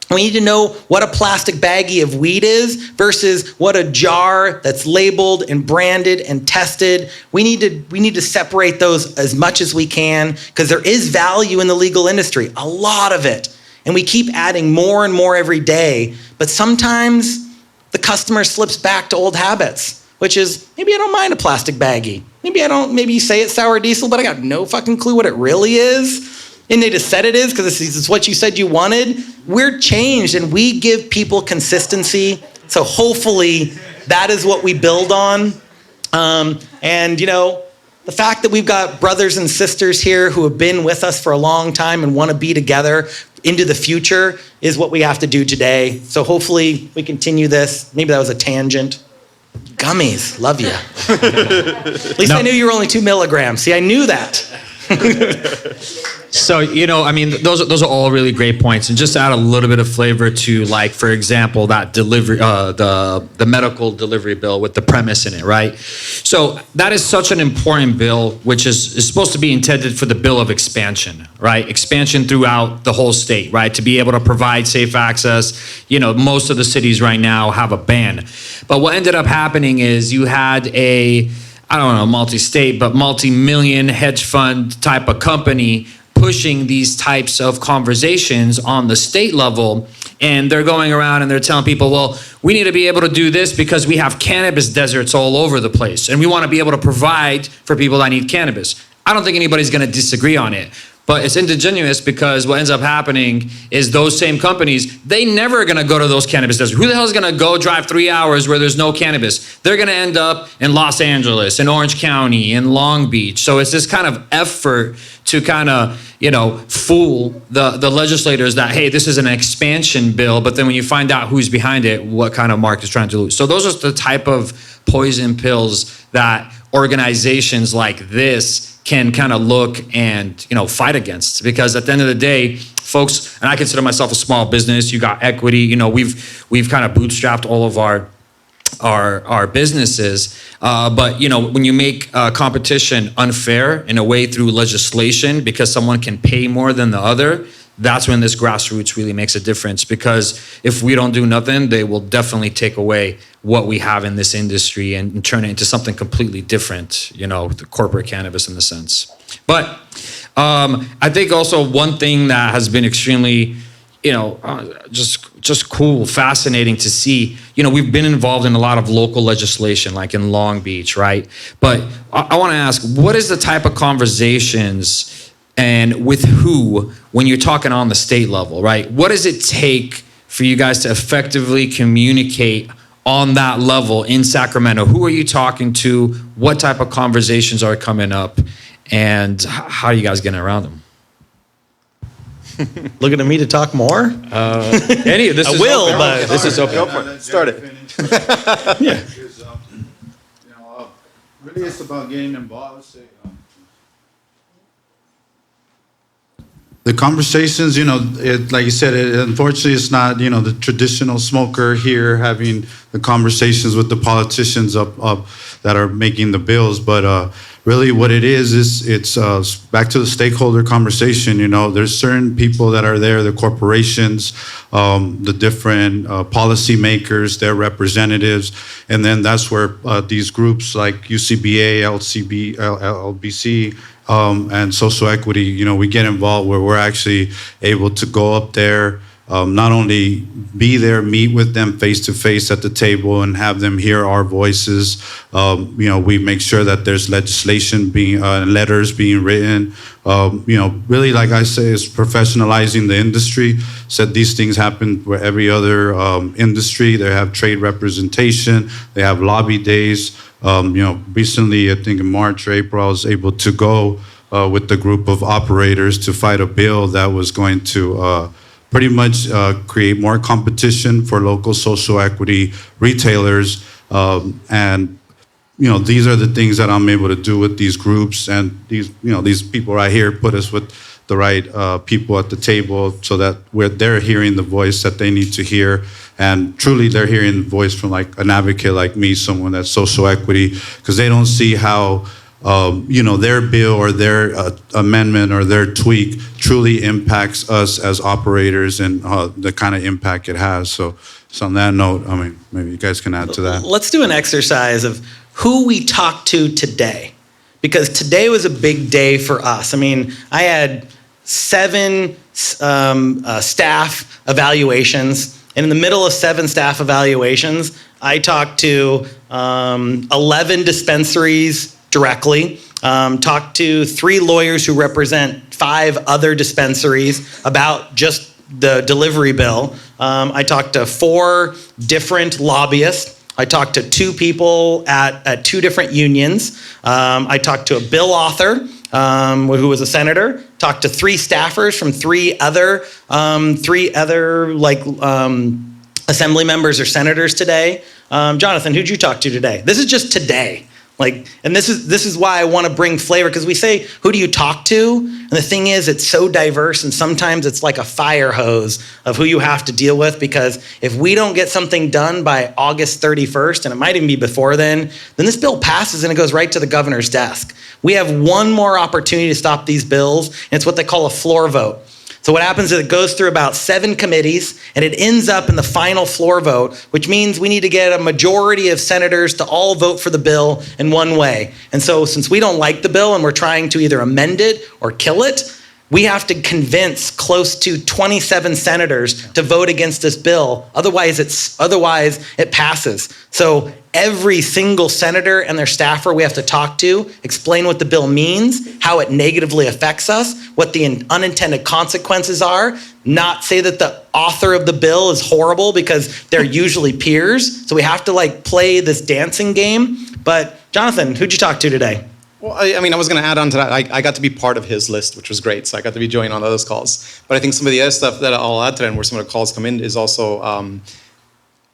Speaker 4: We need to know what a plastic baggie of weed is versus what a jar that's labeled and branded and tested. We need to separate those as much as we can because there is value in the legal industry, a lot of it. And we keep adding more and more every day. But sometimes the customer slips back to old habits, which is maybe I don't mind a plastic baggie. Maybe you say it's sour diesel, but I got no fucking clue what it really is. And they just said it is because this is what you said you wanted. We're changed and we give people consistency. So hopefully that is what we build on. And the fact that we've got brothers and sisters here who have been with us for a long time and want to be together into the future is what we have to do today. So hopefully we continue this. Maybe that was a tangent. Gummies, love you. At least I knew you were only 2 milligrams. See, I knew that.
Speaker 1: So, those are all really great points. And just to add a little bit of flavor to, like, for example, that delivery, the medical delivery bill with the premise in it, right? So that is such an important bill, which is supposed to be intended for the bill of expansion, right? Expansion throughout the whole state, right? To be able to provide safe access. Most of the cities right now have a ban. But what ended up happening is you had multi-state, but multi-million hedge fund type of company pushing these types of conversations on the state level. And they're going around and they're telling people, well, we need to be able to do this because we have cannabis deserts all over the place. And we want to be able to provide for people that need cannabis. I don't think anybody's going to disagree on it. But it's indigenous because what ends up happening is those same companies, they never are going to go to those cannabis deserts. Who the hell is going to go drive 3 hours where there's no cannabis? They're going to end up in Los Angeles, in Orange County, in Long Beach. So it's this kind of effort to kind of, fool the legislators that, hey, this is an expansion bill. But then when you find out who's behind it, what kind of mark is trying to lose. So those are the type of poison pills that organizations like this can kind of look and fight against, because at the end of the day, folks, and I consider myself a small business. You got equity. We've kind of bootstrapped all of our businesses. But when you make competition unfair in a way through legislation because someone can pay more than the other, that's when this grassroots really makes a difference. Because if we don't do nothing, they will definitely take away what we have in this industry and turn it into something completely different, the corporate cannabis in the sense. But I think also one thing that has been extremely, just cool, fascinating to see, we've been involved in a lot of local legislation, like in Long Beach, right? But I want to ask, what is the type of conversations and with who when you're talking on the state level, right? What does it take for you guys to effectively communicate on that level in Sacramento? Who are you talking to? What type of conversations are coming up? And how are you guys getting around them?
Speaker 4: Looking at me to talk more?
Speaker 1: This
Speaker 4: I will,
Speaker 1: open.
Speaker 4: but
Speaker 1: This is open.
Speaker 5: Go for it. Start it.
Speaker 3: Yeah. Really, it's about getting involved. The conversations, like you said, unfortunately, it's not, the traditional smoker here having the conversations with the politicians up that are making the bills. But really what it is it's back to the stakeholder conversation. There's certain people that are there, the corporations, the different policymakers, their representatives. And then that's where these groups like UCBA, LBC, and social equity, we get involved where we're actually able to go up there, not only be there, meet with them face to face at the table and have them hear our voices. We make sure that there's legislation letters being written. Really, like I say, is professionalizing the industry. Said these things happen where every other industry. They have trade representation. They have lobby days. Recently, I think in March or April, I was able to go with the group of operators to fight a bill that was going to pretty much create more competition for local social equity retailers and these are the things that I'm able to do with these groups, and these people right here put us with the right people at the table, so that they're hearing the voice that they need to hear, and truly they're hearing the voice from like an advocate like me, someone that's social equity, because they don't see how their bill or their amendment or their tweak truly impacts us as operators and the kind of impact it has. So on that note, I mean, maybe you guys can add to that.
Speaker 4: Let's do an exercise of who we talked to today, because today was a big day for us. I mean, I had 7 staff evaluations, and in the middle of 7 staff evaluations, I talked to 11 dispensaries directly, talked to 3 lawyers who represent 5 other dispensaries about just the delivery bill. I talked to 4 different lobbyists. I talked to 2 people at 2 different unions. I talked to a bill author who was a senator. Talked to 3 staffers from 3 other assembly members or senators today. Jonathan, who'd you talk to today? This is just today. And this is why I want to bring flavor, because we say, who do you talk to? And the thing is, it's so diverse, and sometimes it's like a fire hose of who you have to deal with, because if we don't get something done by August 31st, and it might even be before then this bill passes and it goes right to the governor's desk. We have one more opportunity to stop these bills, and it's what they call a floor vote. So what happens is it goes through about 7 committees, and it ends up in the final floor vote, which means we need to get a majority of senators to all vote for the bill in one way. And so since we don't like the bill and we're trying to either amend it or kill it, we have to convince close to 27 senators to vote against this bill. Otherwise it passes. So every single senator and their staffer we have to talk to, explain what the bill means, how it negatively affects us, what the unintended consequences are, not say that the author of the bill is horrible, because they're usually peers. So we have to play this dancing game. But Jonathan, who'd you talk to today?
Speaker 2: Well, I was going to add on to that. I got to be part of his list, which was great. So I got to be joining on those calls. But I think some of the other stuff that I'll add to that, and where some of the calls come in, is also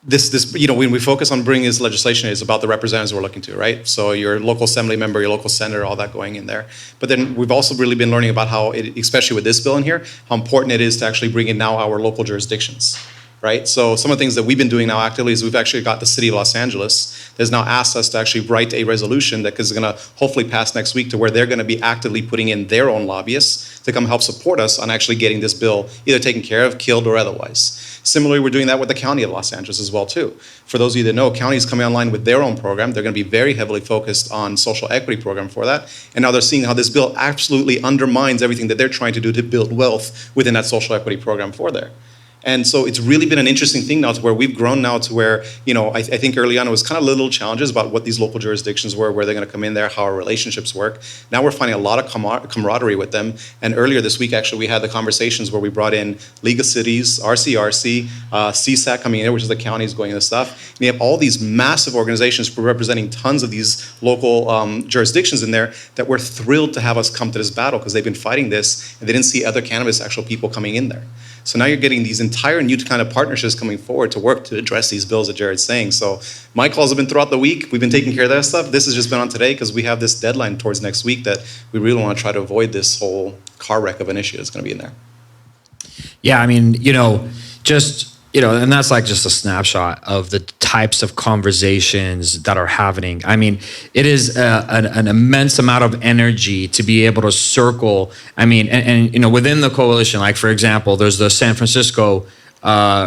Speaker 2: when we focus on bringing this legislation, it's about the representatives we're looking to, right? So your local assembly member, your local senator, all that going in there. But then we've also really been learning about how, especially with this bill in here, how important it is to actually bring in now our local jurisdictions. Right? So some of the things that we've been doing now actively is we've actually got the city of Los Angeles that has now asked us to actually write a resolution that is going to hopefully pass next week, to where they're going to be actively putting in their own lobbyists to come help support us on actually getting this bill either taken care of, killed, or otherwise. Similarly, we're doing that with the county of Los Angeles as well too. For those of you that know, county is coming online with their own program. They're going to be very heavily focused on social equity program for that. And now they're seeing how this bill absolutely undermines everything that they're trying to do to build wealth within that social equity program for there. And so it's really been an interesting thing now, to where we've grown now to where, I think early on it was kind of little challenges about what these local jurisdictions were, where they're going to come in there, how our relationships work. Now we're finding a lot of camaraderie with them. And earlier this week, actually, we had the conversations where we brought in League of Cities, RCRC, CSAC coming in there, which is the counties going into stuff. And you have all these massive organizations representing tons of these local jurisdictions in there that were thrilled to have us come to this battle, because they've been fighting this and they didn't see other cannabis actual people coming in there. So now you're getting these entire new kind of partnerships coming forward to work to address these bills that Jerred's saying. So my calls have been throughout the week. We've been taking care of that stuff. This has just been on today because we have this deadline towards next week that we really want to try to avoid this whole car wreck of an issue that's going to be in there.
Speaker 1: Yeah, I mean, and that's just a snapshot of the types of conversations that are happening. I mean, it is an immense amount of energy to be able to circle. I mean, and within the coalition, like for example, there's the San Francisco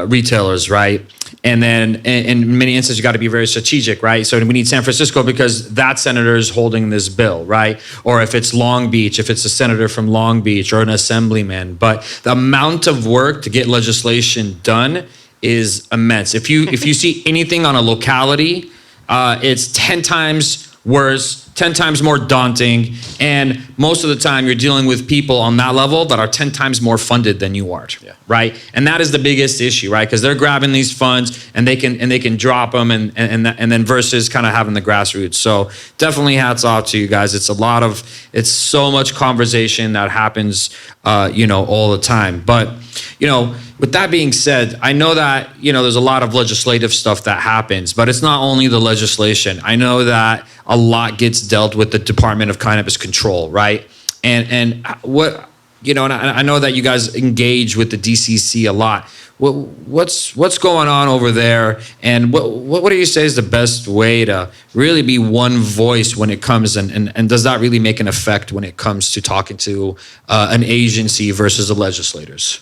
Speaker 1: retailers, right? And then in many instances, you got to be very strategic, right? So we need San Francisco because that senator is holding this bill, right? Or if it's Long Beach, if it's a senator from Long Beach or an assemblyman. But the amount of work to get legislation done is immense. If you see anything on a locality, it's 10 times worse, 10 times more daunting, and most of the time you're dealing with people on that level that are 10 times more funded than you are, right? And that is the biggest issue, right? Because they're grabbing these funds and they can drop them, and then versus kind of having the grassroots. So definitely hats off to you guys. It's so much conversation that happens, all the time. But with that being said, I know that, there's a lot of legislative stuff that happens, but it's not only the legislation. I know that a lot gets dealt with the Department of Cannabis Control, right? And what, and I know that you guys engage with the DCC a lot. What's going on over there? And what do you say is the best way to really be one voice when it comes, and does that really make an effect when it comes to talking to an agency versus the legislators?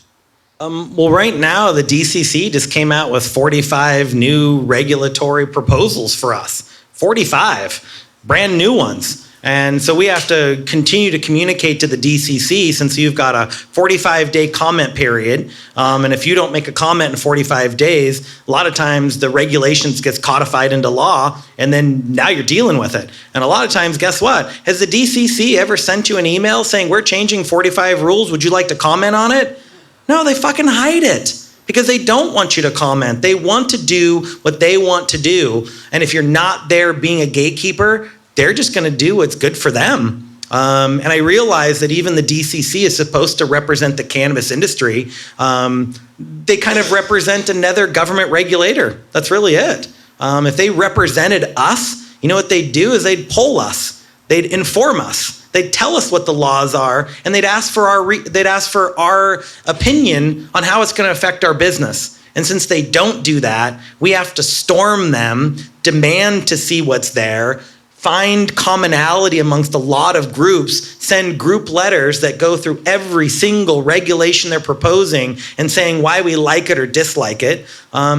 Speaker 4: Well, right now, the DCC just came out with 45 new regulatory proposals for us. 45 brand new ones. And so we have to continue to communicate to the DCC, since you've got a 45-day comment period. And if you don't make a comment in 45 days, a lot of times the regulations gets codified into law, and then now you're dealing with it. And a lot of times, guess what? Has the DCC ever sent you an email saying, we're changing 45 rules, would you like to comment on it? No, they fucking hide it because they don't want you to comment. They want to do what they want to do. And if you're not there being a gatekeeper, they're just going to do what's good for them. And I realize that even the DCC is supposed to represent the cannabis industry. They kind of represent another government regulator. That's really it. If they represented us, you know what they'd do is they'd poll us. They'd inform us. They'd tell us what the laws are, and they'd ask for our opinion on how it's going to affect our business. And since they don't do that, we have to storm them, demand to see what's there, find commonality amongst a lot of groups, send group letters that go through every single regulation they're proposing and saying why we like it or dislike it.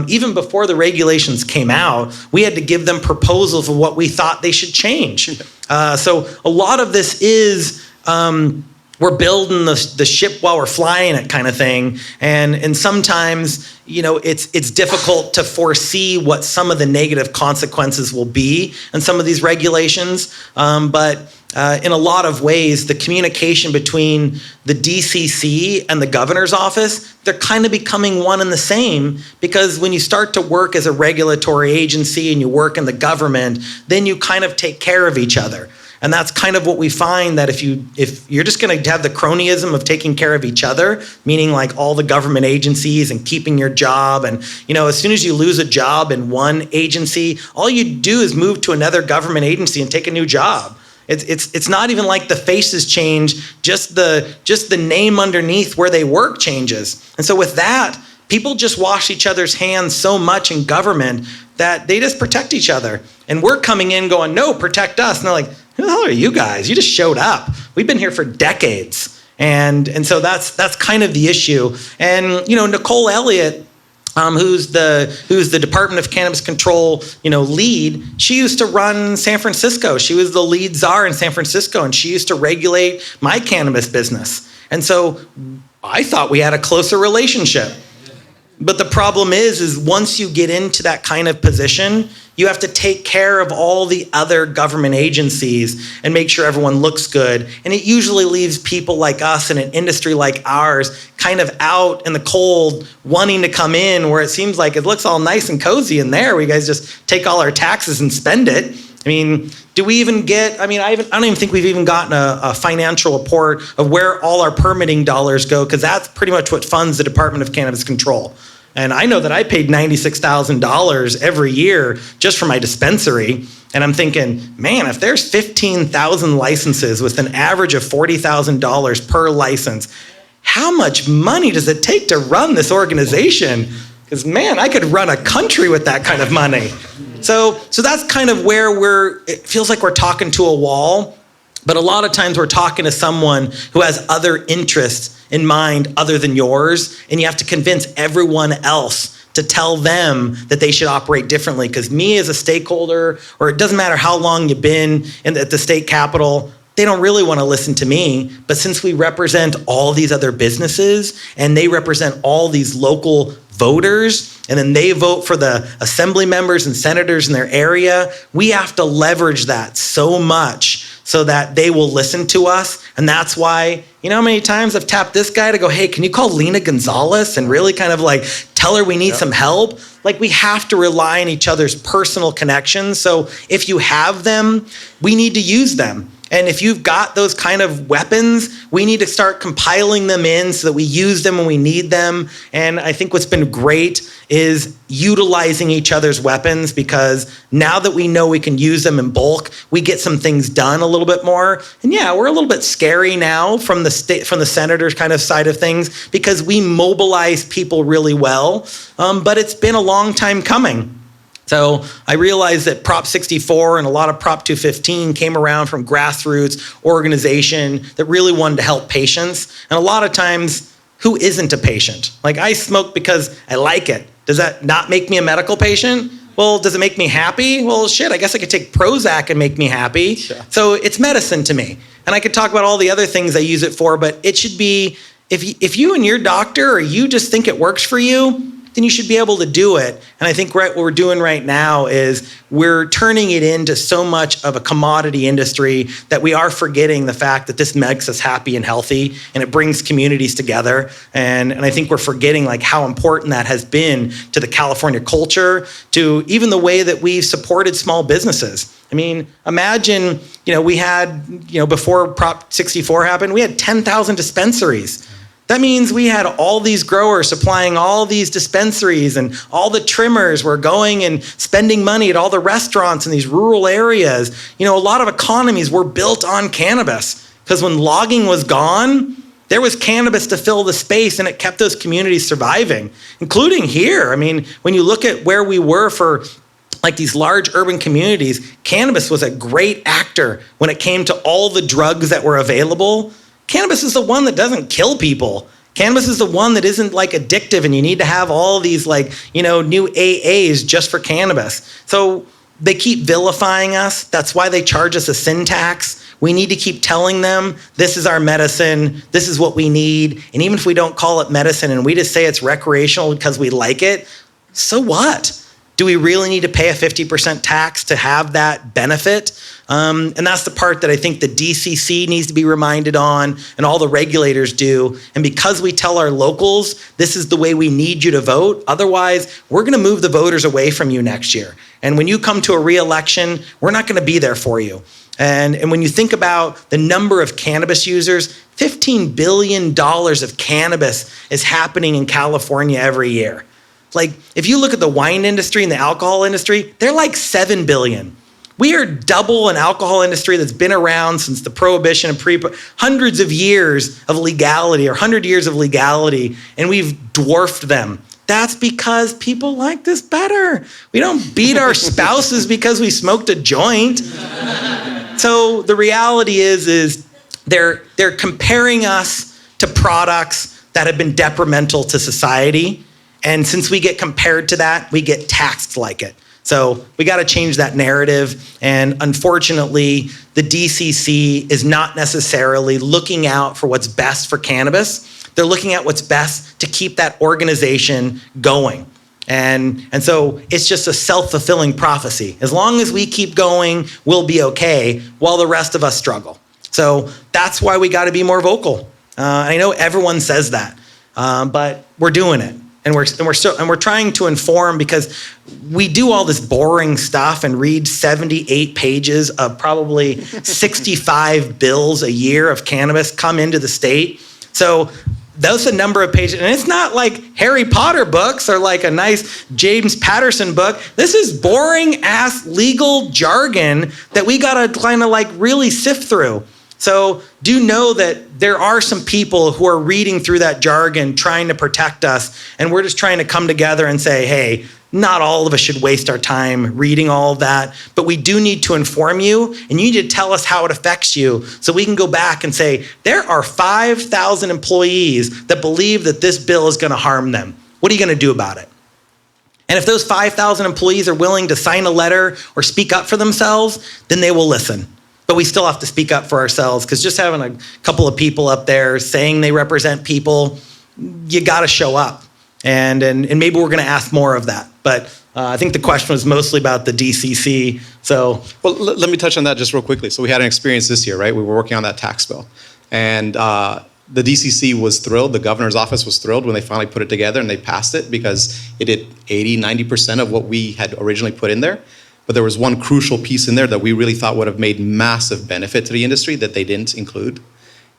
Speaker 4: Even before the regulations came out, we had to give them proposals of what we thought they should change. So a lot of this is we're building the ship while we're flying it kind of thing. And sometimes, it's difficult to foresee what some of the negative consequences will be in some of these regulations. But in a lot of ways, the communication between the DCC and the governor's office, they're kind of becoming one and the same, because when you start to work as a regulatory agency and you work in the government, then you kind of take care of each other. And that's kind of what we find, that if you're just going to have the cronyism of taking care of each other, meaning like all the government agencies and keeping your job, and as soon as you lose a job in one agency, all you do is move to another government agency and take a new job. It's not even like the faces change, just the name underneath where they work changes. And so with that, people just wash each other's hands so much in government that they just protect each other. And we're coming in going, no, protect us. And they're like, who the hell are you guys? You just showed up. We've been here for decades. And so that's kind of the issue. And, Nicole Elliott, who's the Department of Cannabis Control, lead, she used to run San Francisco. She was the lead czar in San Francisco, and she used to regulate my cannabis business. And so I thought we had a closer relationship. But the problem is once you get into that kind of position, you have to take care of all the other government agencies and make sure everyone looks good. And it usually leaves people like us in an industry like ours kind of out in the cold, wanting to come in, where it seems like it looks all nice and cozy in there. We guys just take all our taxes and spend it. I mean, do we even get, I don't even think we've even gotten a financial report of where all our permitting dollars go, because that's pretty much what funds the Department of Cannabis Control. And I know that I paid $96,000 every year just for my dispensary. And I'm thinking, man, if there's 15,000 licenses with an average of $40,000 per license, how much money does it take to run this organization? Because, man, I could run a country with that kind of money. So that's kind of where it feels like we're talking to a wall. But a lot of times we're talking to someone who has other interests in mind other than yours, and you have to convince everyone else to tell them that they should operate differently. Because me as a stakeholder, or it doesn't matter how long you've been at the state capitol, they don't really want to listen to me. But since we represent all these other businesses and they represent all these local voters, and then they vote for the assembly members and senators in their area. We have to leverage that so much so that they will listen to us. And that's why, you know how many times I've tapped this guy to go, hey, can you call Lena Gonzalez and really kind of like tell her we need some help? Like, we have to rely on each other's personal connections. So if you have them, we need to use them. And if you've got those kind of weapons, we need to start compiling them in so that we use them when we need them. And I think what's been great is utilizing each other's weapons, because now that we know we can use them in bulk, we get some things done a little bit more. And yeah, we're a little bit scary now from the senator's kind of side of things, because we mobilize people really well. But it's been a long time coming. So I realized that Prop 64 and a lot of Prop 215 came around from grassroots organization that really wanted to help patients. And a lot of times, who isn't a patient? Like, I smoke because I like it. Does that not make me a medical patient? Well, does it make me happy? Well, shit, I guess I could take Prozac and make me happy. Yeah. So it's medicine to me. And I could talk about all the other things I use it for, but it should be, if you and your doctor, or you just think it works for you, then you should be able to do it. And I think what we're doing right now is we're turning it into so much of a commodity industry that we are forgetting the fact that this makes us happy and healthy, and it brings communities together. And I think we're forgetting like how important that has been to the California culture, to even the way that we've supported small businesses. I mean, imagine, we had, before Prop 64 happened, we had 10,000 dispensaries. That means we had all these growers supplying all these dispensaries, and all the trimmers were going and spending money at all the restaurants in these rural areas. A lot of economies were built on cannabis, because when logging was gone, there was cannabis to fill the space, and it kept those communities surviving, including here. I mean, when you look at where we were for like these large urban communities, cannabis was a great actor when it came to all the drugs that were available. Cannabis is the one that doesn't kill people. Cannabis is the one that isn't like addictive, and you need to have all these new AAs just for cannabis. So they keep vilifying us. That's why they charge us a sin tax. We need to keep telling them, this is our medicine, this is what we need. And even if we don't call it medicine and we just say it's recreational because we like it, so what? Do we really need to pay a 50% tax to have that benefit? And that's the part that I think the DCC needs to be reminded on, and all the regulators do. And because we tell our locals, this is the way we need you to vote, otherwise we're gonna move the voters away from you next year. And when you come to a re-election, we're not gonna be there for you. And when you think about the number of cannabis users, $15 billion of cannabis is happening in California every year. Like, if you look at the wine industry and the alcohol industry, they're like 7 billion. We are double an alcohol industry that's been around since the prohibition and hundreds of years of legality, or 100 years of legality, and we've dwarfed them. That's because people like this better. We don't beat our spouses because we smoked a joint. So the reality is they're comparing us to products that have been detrimental to society. And since we get compared to that, we get taxed like it. So we got to change that narrative. And unfortunately, the DCC is not necessarily looking out for what's best for cannabis. They're looking at what's best to keep that organization going. And so it's just a self-fulfilling prophecy. As long as we keep going, we'll be okay, while the rest of us struggle. So that's why we got to be more vocal. I know everyone says that, but we're doing it. And we're trying to inform, because we do all this boring stuff and read 78 pages of probably 65 bills a year of cannabis come into the state. So that's a number of pages. And it's not like Harry Potter books or like a nice James Patterson book. This is boring ass legal jargon that we gotta kind of like really sift through. So do know that there are some people who are reading through that jargon, trying to protect us, and we're just trying to come together and say, hey, not all of us should waste our time reading all of that, but we do need to inform you, and you need to tell us how it affects you, so we can go back and say, there are 5,000 employees that believe that this bill is gonna harm them. What are you gonna do about it? And if those 5,000 employees are willing to sign a letter or speak up for themselves, then they will listen. But we still have to speak up for ourselves, because just having a couple of people up there saying they represent people, you got to show up. And maybe we're going to ask more of that. But I think the question was mostly about the DCC. So,
Speaker 2: well, let me touch on that just real quickly. So we had an experience this year, right? We were working on that tax bill. And the DCC was thrilled. The governor's office was thrilled when they finally put it together and they passed it because it did 80, 90% of what we had originally put in there. But there was one crucial piece in there that we really thought would have made massive benefit to the industry that they didn't include.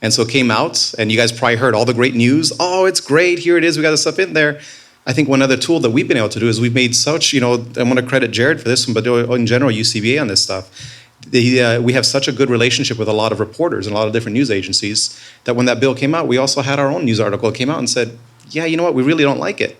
Speaker 2: And so it came out, and you guys probably heard all the great news. Oh, it's great. Here it is. We got this stuff in there. I think one other tool that we've been able to do is we've made such, I want to credit Jerred for this one, but in general, UCBA on this stuff. We have such a good relationship with a lot of reporters and a lot of different news agencies that when that bill came out, we also had our own news article that came out and said, yeah, you know what, we really don't like it.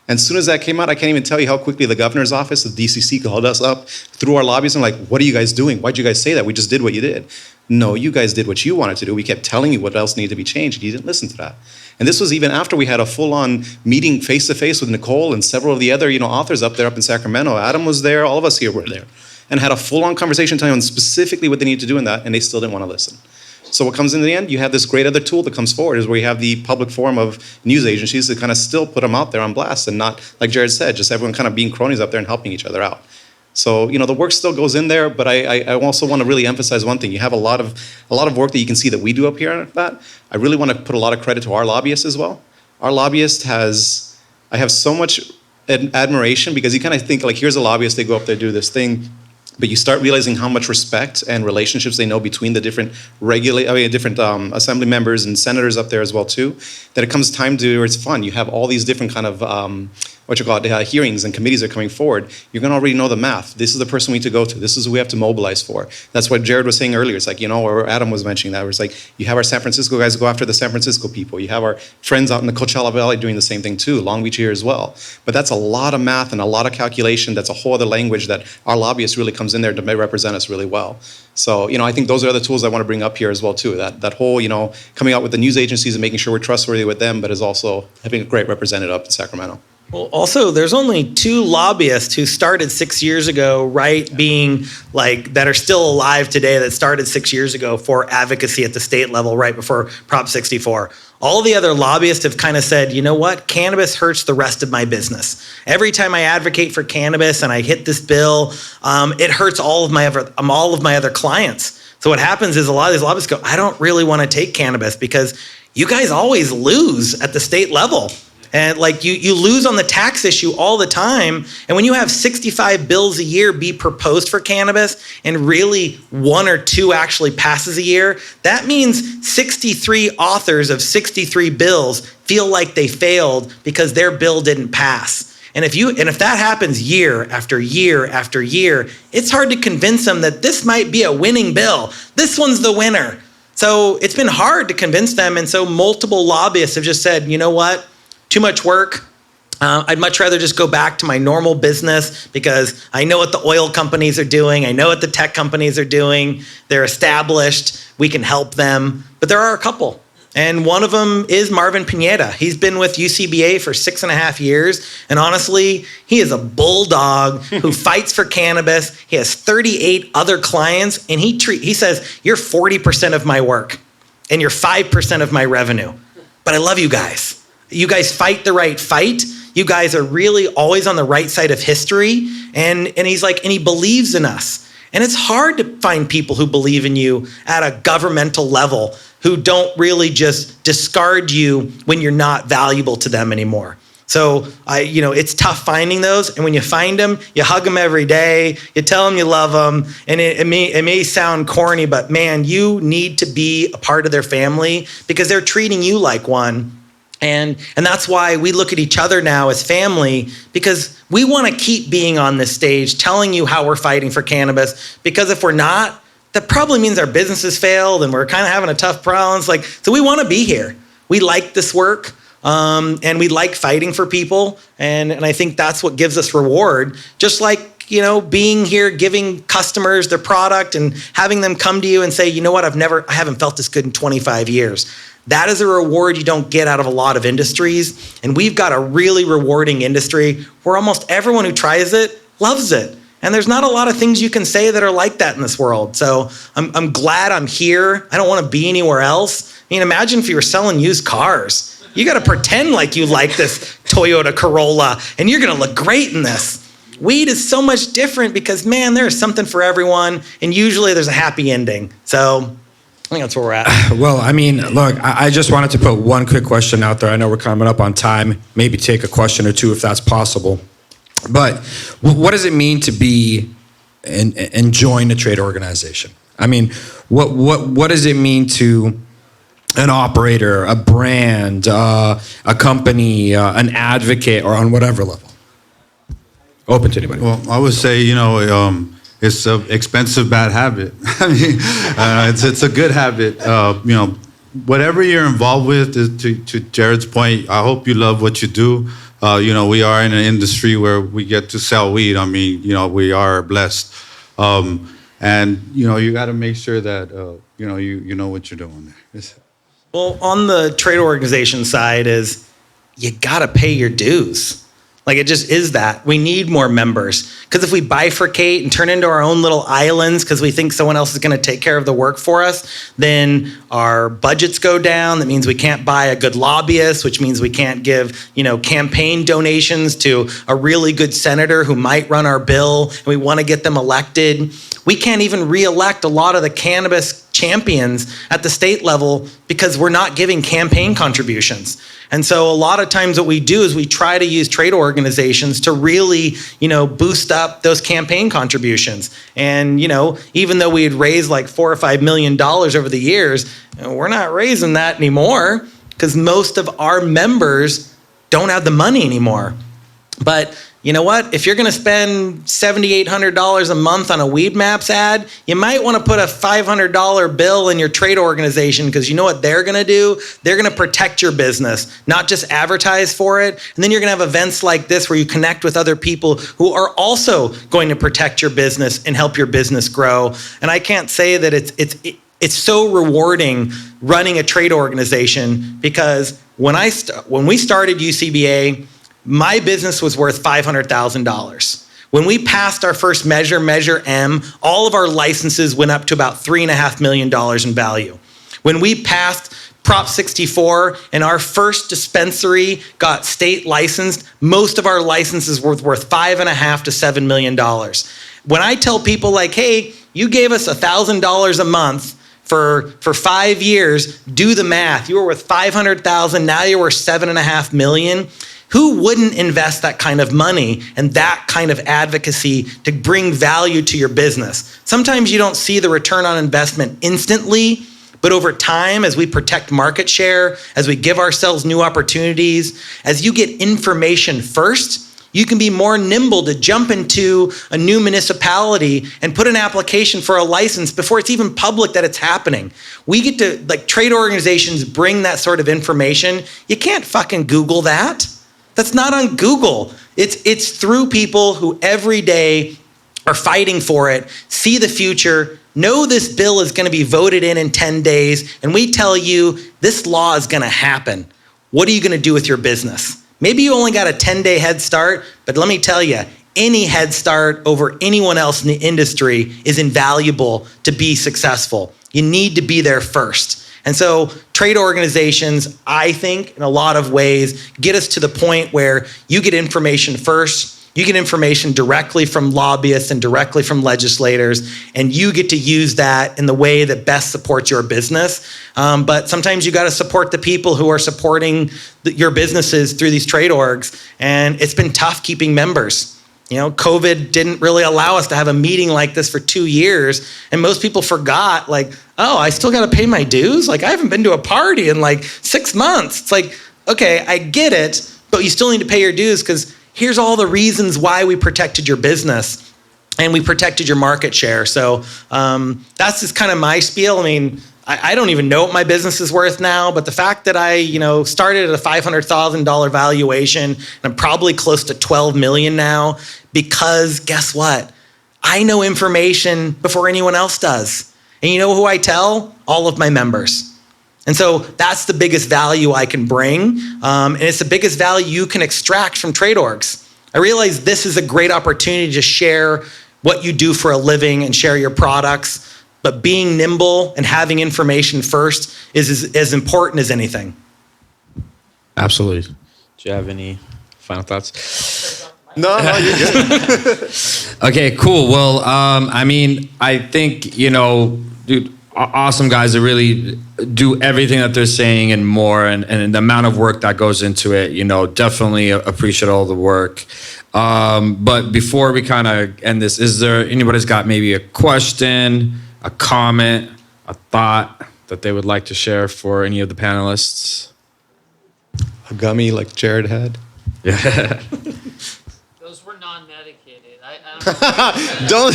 Speaker 2: And as soon as that came out, I can't even tell you how quickly the governor's office, the DCC, called us up through our lobbies and like, what are you guys doing? Why'd you guys say that? We just did what you did. No, you guys did what you wanted to do. We kept telling you what else needed to be changed, and you didn't listen to that. And this was even after we had a full-on meeting face-to-face with Nicole and several of the other authors up there up in Sacramento. Adam was there, all of us here were there, and had a full-on conversation telling them specifically what they need to do in that, and they still didn't want to listen. So what comes in the end? You have this great other tool that comes forward is where you have the public forum of news agencies that kind of still put them out there on blast and not, like Jerred said, just everyone kind of being cronies up there and helping each other out. So, the work still goes in there, but I also want to really emphasize one thing. You have a lot of work that you can see that we do up here on that. I really want to put a lot of credit to our lobbyists as well. Our lobbyist I have so much admiration because you kind of think like, here's a lobbyist, they go up there, do this thing. But you start realizing how much respect and relationships they know between the different assembly members and senators up there as well too. That it comes time to where it's fun. You have all these different kind of hearings and committees are coming forward. You're going to already know the math. This is the person we need to go to. This is who we have to mobilize for. That's what Jerred was saying earlier. It's like, or Adam was mentioning that. Where it's like you have our San Francisco guys go after the San Francisco people. You have our friends out in the Coachella Valley doing the same thing too. Long Beach here as well. But that's a lot of math and a lot of calculation. That's a whole other language that our lobbyist really comes in there to represent us really well. So, I think those are other tools I want to bring up here as well too. That whole, coming out with the news agencies and making sure we're trustworthy with them, but is also having a great representative up in Sacramento.
Speaker 4: Well, also, there's only 2 lobbyists who started 6 years ago, right, being like, that are still alive today that started 6 years ago for advocacy at the state level, right before Prop 64. All the other lobbyists have kind of said, you know what, cannabis hurts the rest of my business. Every time I advocate for cannabis and I hit this bill, it hurts all of my other clients. So what happens is a lot of these lobbyists go, I don't really want to take cannabis because you guys always lose at the state level. And like you lose on the tax issue all the time. And when you have 65 bills a year be proposed for cannabis and really 1 or 2 actually passes a year, that means 63 authors of 63 bills feel like they failed because their bill didn't pass. And if that happens year after year after year, it's hard to convince them that this might be a winning bill. This one's the winner. So it's been hard to convince them. And so multiple lobbyists have just said, you know what? Too much work. I'd much rather just go back to my normal business because I know what the oil companies are doing. I know what the tech companies are doing. They're established. We can help them. But there are a couple. And one of them is Marvin Pineda. He's been with UCBA for 6.5 years. And honestly, he is a bulldog who fights for cannabis. He has 38 other clients. And he says, you're 40% of my work and you're 5% of my revenue. But I love you guys. You guys fight the right fight. You guys are really always on the right side of history. And he's like, and he believes in us. And it's hard to find people who believe in you at a governmental level who don't really just discard you when you're not valuable to them anymore. So it's tough finding those. And when you find them, you hug them every day. You tell them you love them. And it may sound corny, but man, you need to be a part of their family because they're treating you like one. And that's why we look at each other now as family because we want to keep being on this stage telling you how we're fighting for cannabis because if we're not, that probably means our business has failed and we're kind of having a tough problem. So we want to be here. We like this work and we like fighting for people. And I think that's what gives us reward. Just like, being here, giving customers their product and having them come to you and say, you know what, I haven't felt this good in 25 years. That is a reward you don't get out of a lot of industries. And we've got a really rewarding industry where almost everyone who tries it loves it. And there's not a lot of things you can say that are like that in this world. So I'm glad I'm here. I don't want to be anywhere else. I mean, imagine if you were selling used cars. You got to pretend like you like this Toyota Corolla and you're going to look great in this. Weed is so much different because, man, there is something for everyone, and usually there's a happy ending. So I think that's where we're at.
Speaker 1: Well, I mean, look, I just wanted to put one quick question out there. I know we're coming up on time. Maybe take a question or two if that's possible. But what does it mean to be and join a trade organization? I mean, what does it mean to an operator, a brand, a company, an advocate, or on whatever level? Open to anybody.
Speaker 3: Well, I would say, it's an expensive bad habit. I mean, it's a good habit. Whatever you're involved with, to Jerred's point, I hope you love what you do. We are in an industry where we get to sell weed. I mean, we are blessed. And you got to make sure that, you know what you're doing there.
Speaker 4: Well, on the trade organization side is you got to pay your dues. Like, it just is that. We need more members. Because if we bifurcate and turn into our own little islands because we think someone else is going to take care of the work for us, then our budgets go down. That means we can't buy a good lobbyist, which means we can't give, campaign donations to a really good senator who might run our bill, and we want to get them elected. We can't even re-elect a lot of the cannabis champions at the state level because we're not giving campaign contributions. And so a lot of times what we do is we try to use trade organizations to really, boost up those campaign contributions. And, even though we had raised like $4 or $5 million over the years, we're not raising that anymore because most of our members don't have the money anymore. But you know what? If you're going to spend $7,800 a month on a Weed Maps ad, you might want to put a $500 bill in your trade organization because you know what they're going to do? They're going to protect your business, not just advertise for it. And then you're going to have events like this where you connect with other people who are also going to protect your business and help your business grow. And I can't say that it's so rewarding running a trade organization because when we started UCBA, my business was worth $500,000. When we passed our first Measure M, all of our licenses went up to about $3.5 million in value. When we passed Prop 64 and our first dispensary got state licensed, most of our licenses were worth $5.5 to $7 million. When I tell people like, hey, you gave us $1,000 a month for 5 years, do the math. You were worth $500,000, now you're worth $7.5 million. Who wouldn't invest that kind of money and that kind of advocacy to bring value to your business? Sometimes you don't see the return on investment instantly, but over time, as we protect market share, as we give ourselves new opportunities, as you get information first, you can be more nimble to jump into a new municipality and put an application for a license before it's even public that it's happening. We get to, trade organizations bring that sort of information. You can't fucking Google that. That's not on Google. It's through people who every day are fighting for it, see the future, know this bill is going to be voted in 10 days, and we tell you this law is going to happen. What are you going to do with your business? Maybe you only got a 10-day head start, but let me tell you, any head start over anyone else in the industry is invaluable to be successful. You need to be there first. And so trade organizations, I think, in a lot of ways, get us to the point where you get information first, you get information directly from lobbyists and directly from legislators, and you get to use that in the way that best supports your business. But sometimes you got to support the people who are supporting your businesses through these trade orgs, and it's been tough keeping members. COVID didn't really allow us to have a meeting like this for 2 years. And most people forgot, I still got to pay my dues? I haven't been to a party in 6 months. It's okay, I get it, but you still need to pay your dues because here's all the reasons why we protected your business and we protected your market share. So that's just kind of my spiel. I mean, I don't even know what my business is worth now, but the fact that I, started at a $500,000 valuation and I'm probably close to 12 million now, because guess what? I know information before anyone else does. And you know who I tell? All of my members. And so that's the biggest value I can bring. And it's the biggest value you can extract from trade orgs. I realize this is a great opportunity to share what you do for a living and share your products. But being nimble and having information first is as important as anything.
Speaker 5: Absolutely. Do you have any final thoughts?
Speaker 2: No, you're good.
Speaker 1: Okay, cool. Well, I mean, I think, dude, awesome guys that really do everything that they're saying and more, and the amount of work that goes into it, definitely appreciate all the work. But before we kind of end this, is there anybody's got maybe a question, a comment, a thought that they would like to share for any of the panelists?
Speaker 2: A gummy like Jerred had.
Speaker 1: Yeah.
Speaker 6: Those were non-medicated. I
Speaker 2: Don't.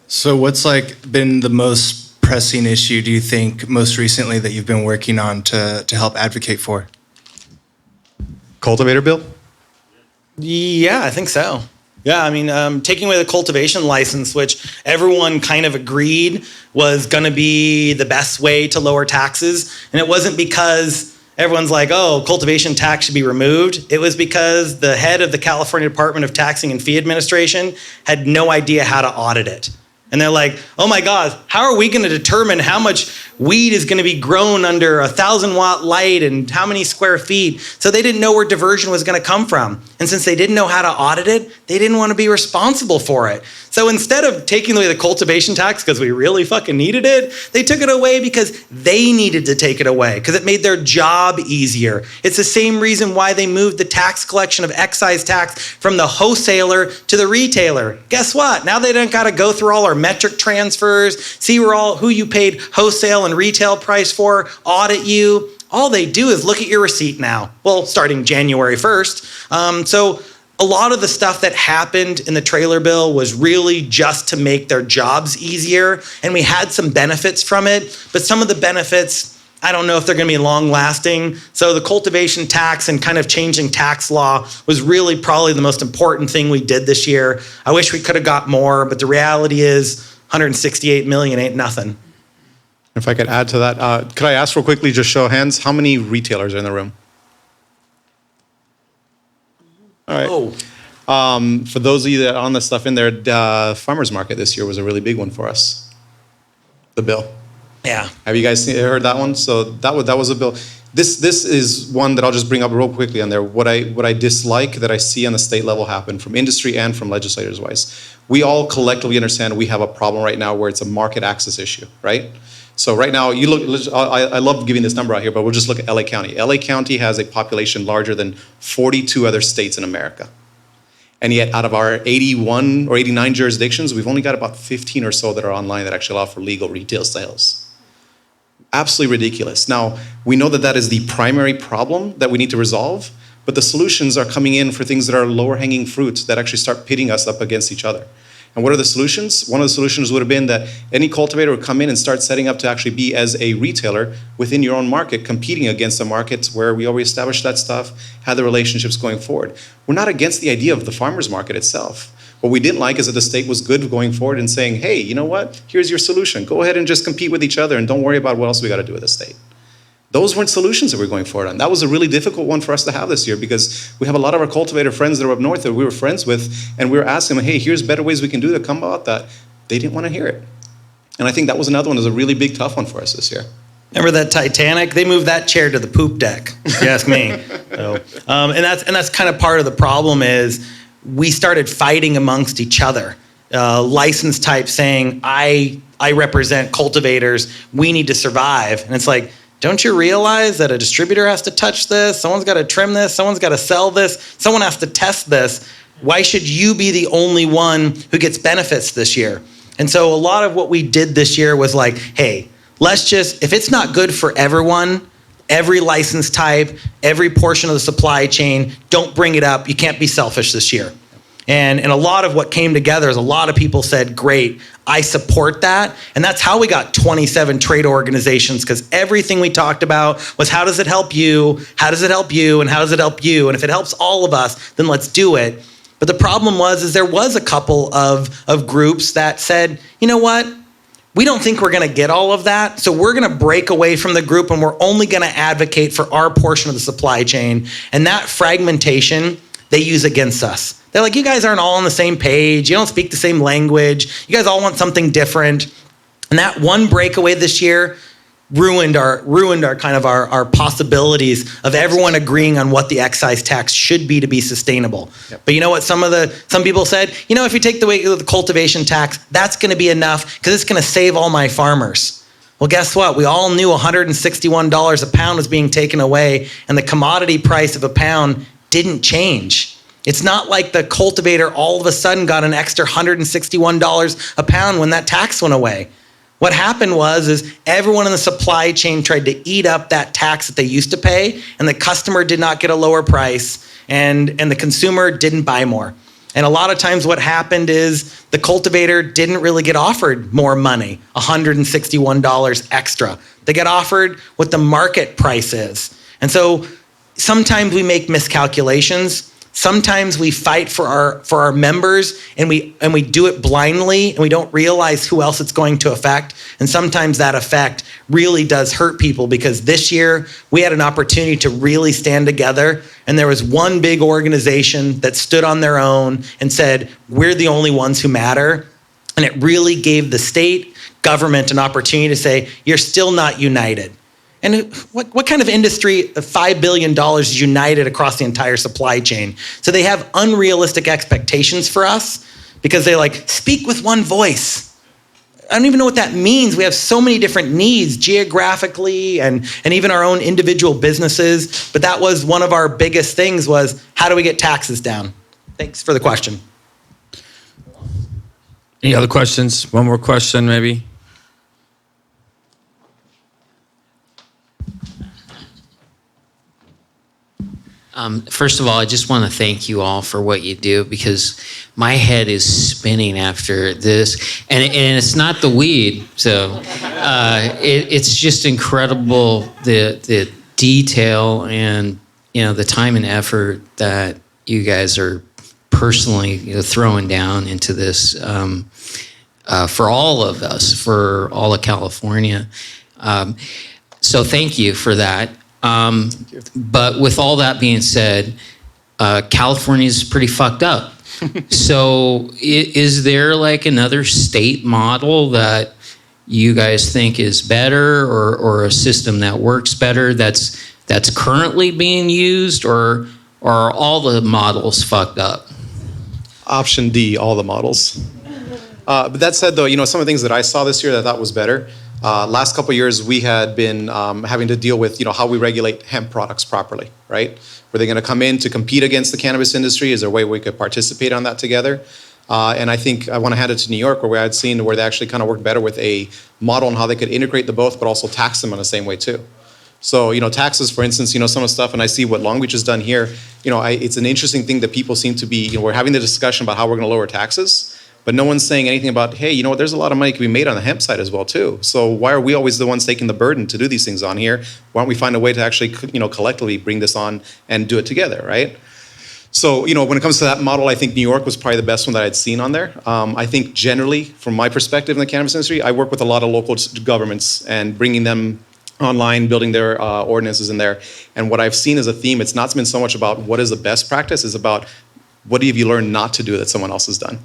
Speaker 7: So what's been the most pressing issue, do you think, most recently that you've been working on to help advocate for?
Speaker 2: Cultivator bill?
Speaker 4: Yeah, I think so. Yeah, I mean, taking away the cultivation license, which everyone kind of agreed was going to be the best way to lower taxes. And it wasn't because everyone's like, oh, cultivation tax should be removed. It was because the head of the California Department of Taxing and Fee Administration had no idea how to audit it. And they're like, oh my God, how are we going to determine how much weed is going to be grown under a 1,000-watt light and how many square feet? So they didn't know where diversion was going to come from. And since they didn't know how to audit it, they didn't want to be responsible for it. So instead of taking away the cultivation tax because we really fucking needed it, they took it away because they needed to take it away because it made their job easier. It's the same reason why they moved the tax collection of excise tax from the wholesaler to the retailer. Guess what? Now they don't got to go through all our metric transfers, see who you paid wholesale and retail price for, audit you. All they do is look at your receipt now. Well, starting January 1st. So a lot of the stuff that happened in the trailer bill was really just to make their jobs easier. And we had some benefits from it, but some of the benefits, I don't know if they're going to be long lasting. So the cultivation tax and kind of changing tax law was really probably the most important thing we did this year. I wish we could have got more, but the reality is 168 million ain't nothing.
Speaker 2: If I could add to that, could I ask real quickly, just show of hands, how many retailers are in the room? All right.
Speaker 4: Oh,
Speaker 2: For those of you that are on the stuff in there, farmers market this year was a really big one for us. The bill.
Speaker 4: yeah.
Speaker 2: Have you guys heard that one? So that was a bill. This is one that I'll just bring up real quickly on there. What I dislike that I see on the state level happen from industry and from legislators wise. We all collectively understand we have a problem right now where it's a market access issue, right? So right now, you look. I love giving this number out here, but we'll just look at LA County. LA County has a population larger than 42 other states in America. And yet out of our 81 or 89 jurisdictions, we've only got about 15 or so that are online that actually allow for legal retail sales. Absolutely ridiculous. Now, we know that that is the primary problem that we need to resolve, but the solutions are coming in for things that are lower hanging fruit that actually start pitting us up against each other. And what are the solutions? One of the solutions would have been that any cultivator would come in and start setting up to actually be as a retailer within your own market, competing against the markets where we already established that stuff, had the relationships going forward. We're not against the idea of the farmer's market itself. What we didn't like is that the state was good going forward and saying, hey, you know what? Here's your solution. Go ahead and just compete with each other and don't worry about what else we got to do with the state. Those weren't solutions that we're going forward on. That was a really difficult one for us to have this year because we have a lot of our cultivator friends that are up north that we were friends with, and we were asking them, hey, here's better ways we can do to come about that. They didn't want to hear it. And I think that was another one that was a really big, tough one for us this year.
Speaker 4: Remember that Titanic? They moved that chair to the poop deck, if you ask me. So, and that's kind of part of the problem is we started fighting amongst each other. License type saying, I represent cultivators, we need to survive. And it's like, don't you realize that a distributor has to touch this? Someone's got to trim this. Someone's got to sell this. Someone has to test this. Why should you be the only one who gets benefits this year? And so a lot of what we did this year was like, hey, let's just, if it's not good for everyone, every license type, every portion of the supply chain, don't bring it up. You can't be selfish this year. And a lot of what came together is a lot of people said, great, I support that. And that's how we got 27 trade organizations, because everything we talked about was how does it help you? How does it help you? And how does it help you? And if it helps all of us, then let's do it. But the problem is there was a couple of groups that said, you know what? We don't think we're going to get all of that. So we're going to break away from the group and we're only going to advocate for our portion of the supply chain. And that fragmentation, they use against us. They're like, you guys aren't all on the same page. You don't speak the same language. You guys all want something different. And And that one breakaway this year ruined our kind of our possibilities of everyone agreeing on what the excise tax should be to be sustainable.
Speaker 2: Yep.
Speaker 4: But you know what some people said? You know, if you take away the cultivation tax, that's going to be enough because it's going to save all my farmers. Well, guess what? We all knew $161 a pound was being taken away, and the commodity price of a pound didn't change. It's not like the cultivator all of a sudden got an extra $161 a pound when that tax went away. What happened is everyone in the supply chain tried to eat up that tax that they used to pay, and the customer did not get a lower price, and the consumer didn't buy more. And a lot of times what happened is the cultivator didn't really get offered more money, $161 extra. They get offered what the market price is. And so sometimes we make miscalculations. Sometimes we fight for our members and we do it blindly and we don't realize who else it's going to affect. And sometimes that effect really does hurt people, because this year we had an opportunity to really stand together, and there was one big organization that stood on their own and said, we're the only ones who matter. And it really gave the state government an opportunity to say, you're still not united. And what kind of industry of $5 billion is united across the entire supply chain? So they have unrealistic expectations for us because they speak with one voice. I don't even know what that means. We have so many different needs geographically and even our own individual businesses. But that was one of our biggest things, was how do we get taxes down? Thanks for the question.
Speaker 5: Any other questions? One more question, maybe?
Speaker 6: First of all, I just want to thank you all for what you do, because my head is spinning after this, and it's not the weed. So it's just incredible, the detail and the time and effort that you guys are personally throwing down into this for all of us, for all of California. So thank you for that. But with all that being said, California's pretty fucked up. So is there another state model that you guys think is better, or a system that works better that's currently being used, or are all the models fucked up?
Speaker 2: Option D, all the models. But that said, though, some of the things that I saw this year that I thought was better. Last couple of years, we had been having to deal with, how we regulate hemp products properly, right? Were they going to come in to compete against the cannabis industry? Is there a way we could participate on that together? And I think I want to hand it to New York, where I had seen where they actually kind of worked better with a model on how they could integrate the both, but also tax them in the same way too. So, taxes, for instance, some of the stuff, and I see what Long Beach has done here, it's an interesting thing that people seem to be, we're having the discussion about how we're going to lower taxes. But no one's saying anything about, hey, there's a lot of money can be made on the hemp side as well too. So why are we always the ones taking the burden to do these things on here? Why don't we find a way to actually, collectively bring this on and do it together, right? So, when it comes to that model, I think New York was probably the best one that I'd seen on there. I think generally, from my perspective in the cannabis industry, I work with a lot of local governments and bringing them online, building their ordinances in there. And what I've seen as a theme, it's not been so much about what is the best practice, it's about what have you learned not to do that someone else has done.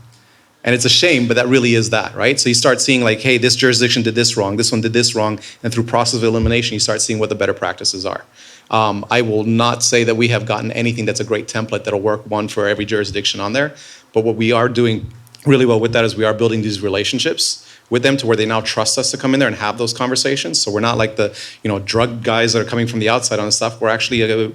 Speaker 2: And it's a shame, but that really is that, right? So you start seeing hey, this jurisdiction did this wrong, this one did this wrong, and through process of elimination, you start seeing what the better practices are. I will not say that we have gotten anything that's a great template that'll work one for every jurisdiction on there, but what we are doing really well with that is we are building these relationships with them to where they now trust us to come in there and have those conversations. So we're not like the drug guys that are coming from the outside on the stuff. We're actually a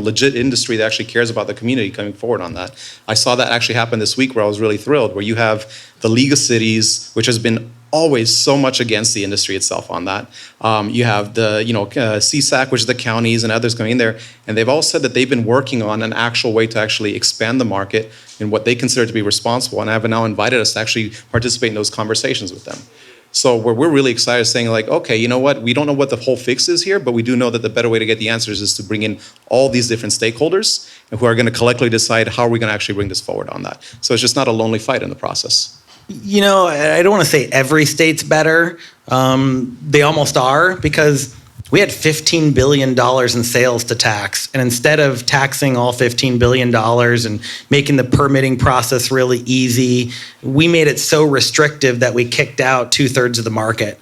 Speaker 2: legit industry that actually cares about the community coming forward on that. I saw that actually happen this week, where I was really thrilled, where you have the League of Cities, which has been always so much against the industry itself on that. You have the CSAC, which is the counties, and others going in there, and they've all said that they've been working on an actual way to actually expand the market in what they consider to be responsible, and have now invited us to actually participate in those conversations with them. So where we're really excited is saying okay, you know what, we don't know what the whole fix is here, but we do know that the better way to get the answers is to bring in all these different stakeholders who are going to collectively decide how are we going to actually bring this forward on that. So it's just not a lonely fight in the process.
Speaker 4: I don't want to say every state's better. They almost are, because we had $15 billion in sales to tax. And instead of taxing all $15 billion and making the permitting process really easy, we made it so restrictive that we kicked out 2/3 of the market.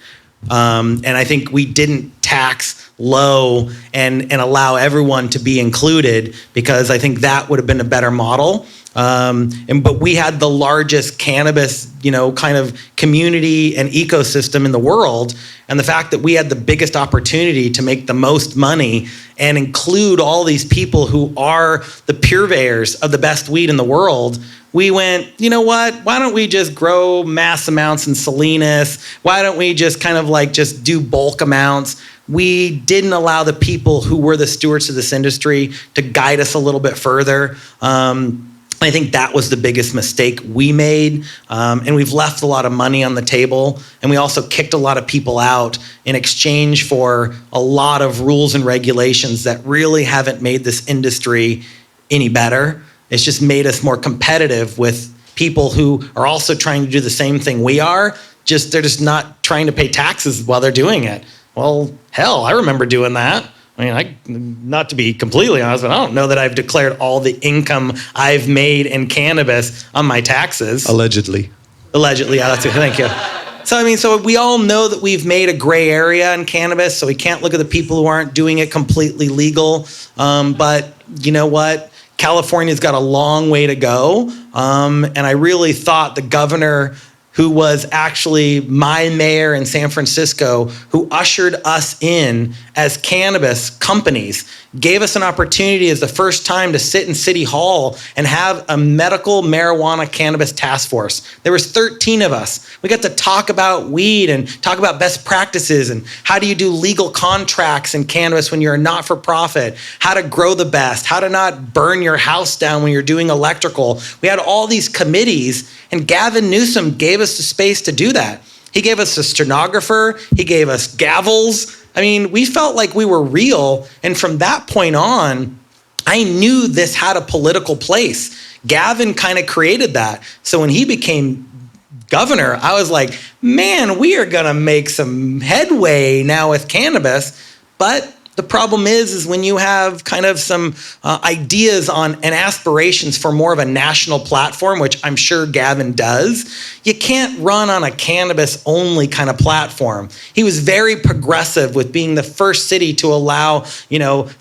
Speaker 4: And I think we didn't tax low and allow everyone to be included, because I think that would have been a better model. But we had the largest cannabis, kind of community and ecosystem in the world. And the fact that we had the biggest opportunity to make the most money and include all these people who are the purveyors of the best weed in the world, we went, you know what? Why don't we just grow mass amounts in Salinas? Why don't we just kind of just do bulk amounts? We didn't allow the people who were the stewards of this industry to guide us a little bit further. I think that was the biggest mistake we made. And we've left a lot of money on the table. And we also kicked a lot of people out in exchange for a lot of rules and regulations that really haven't made this industry any better. It's just made us more competitive with people who are also trying to do the same thing we are. They're just not trying to pay taxes while they're doing it. Well, hell, I remember doing that. Not to be completely honest, but I don't know that I've declared all the income I've made in cannabis on my taxes.
Speaker 2: Allegedly.
Speaker 4: Allegedly, yeah, that's it. Thank you. So we all know that we've made a gray area in cannabis, so we can't look at the people who aren't doing it completely legal. But you know what? California's got a long way to go. And I really thought the governor, who was actually my mayor in San Francisco, who ushered us in as cannabis companies, gave us an opportunity as the first time to sit in City Hall and have a medical marijuana cannabis task force. There was 13 of us. We got to talk about weed and talk about best practices and how do you do legal contracts in cannabis when you're a not-for-profit, how to grow the best, how to not burn your house down when you're doing electrical. We had all these committees, and Gavin Newsom gave us the space to do that. He gave us a stenographer, he gave us gavels. We felt like we were real, and from that point on, I knew this had a political place. Gavin kind of created that. So when he became governor, I was like, man, we are gonna make some headway now with cannabis. But the problem is when you have kind of some ideas on and aspirations for more of a national platform, which I'm sure Gavin does, you can't run on a cannabis only kind of platform. He was very progressive with being the first city to allow,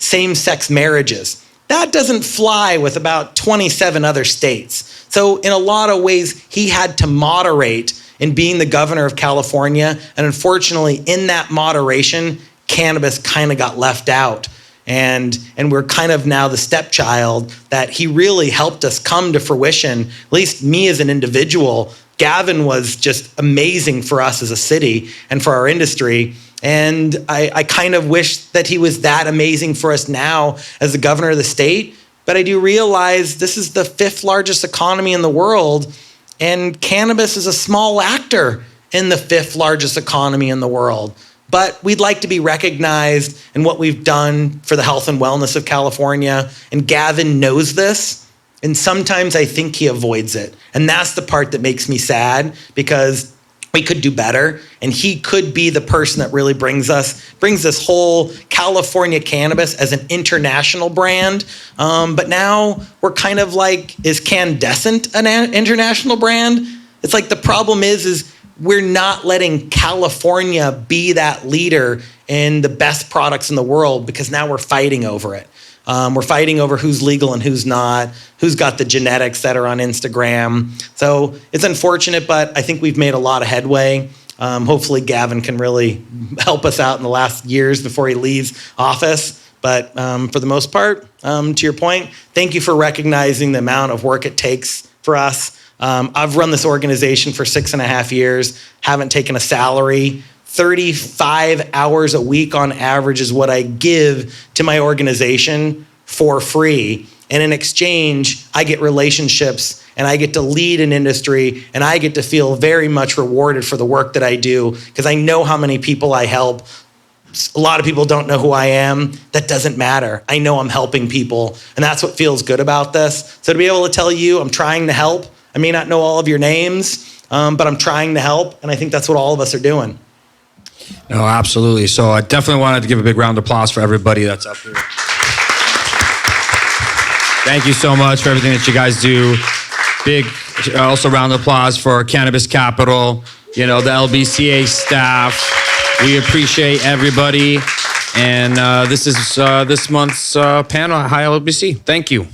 Speaker 4: same-sex marriages. That doesn't fly with about 27 other states. So in a lot of ways, he had to moderate in being the governor of California. And unfortunately, in that moderation, cannabis kind of got left out. And we're kind of now the stepchild that he really helped us come to fruition, at least me as an individual. Gavin was just amazing for us as a city and for our industry. And I kind of wish that he was that amazing for us now as the governor of the state. But I do realize this is the 5th largest economy in the world, and cannabis is a small actor in the 5th largest economy in the world. But we'd like to be recognized in what we've done for the health and wellness of California. And Gavin knows this. And sometimes I think he avoids it. And that's the part that makes me sad, because we could do better. And he could be the person that really brings this whole California cannabis as an international brand. But now we're kind of like, is Candescent an international brand? It's like the problem is we're not letting California be that leader in the best products in the world, because now we're fighting over it. We're fighting over who's legal and who's not, who's got the genetics that are on Instagram. So it's unfortunate, but I think we've made a lot of headway. Hopefully Gavin can really help us out in the last years before he leaves office. But for the most part, to your point, thank you for recognizing the amount of work it takes for us. I've run this organization for 6.5 years, haven't taken a salary. 35 hours a week on average is what I give to my organization for free. And in exchange, I get relationships and I get to lead an industry and I get to feel very much rewarded for the work that I do, because I know how many people I help. A lot of people don't know who I am. That doesn't matter. I know I'm helping people, and that's what feels good about this. So to be able to tell you I'm trying to help, I may not know all of your names, but I'm trying to help, and I think that's what all of us are doing.
Speaker 1: No, absolutely. So I definitely wanted to give a big round of applause for everybody that's up here. Thank you so much for everything that you guys do. Big, also round of applause for Cannabis Capitol, the LBCA staff. We appreciate everybody. And this is this month's panel at Hi LBC. Thank you.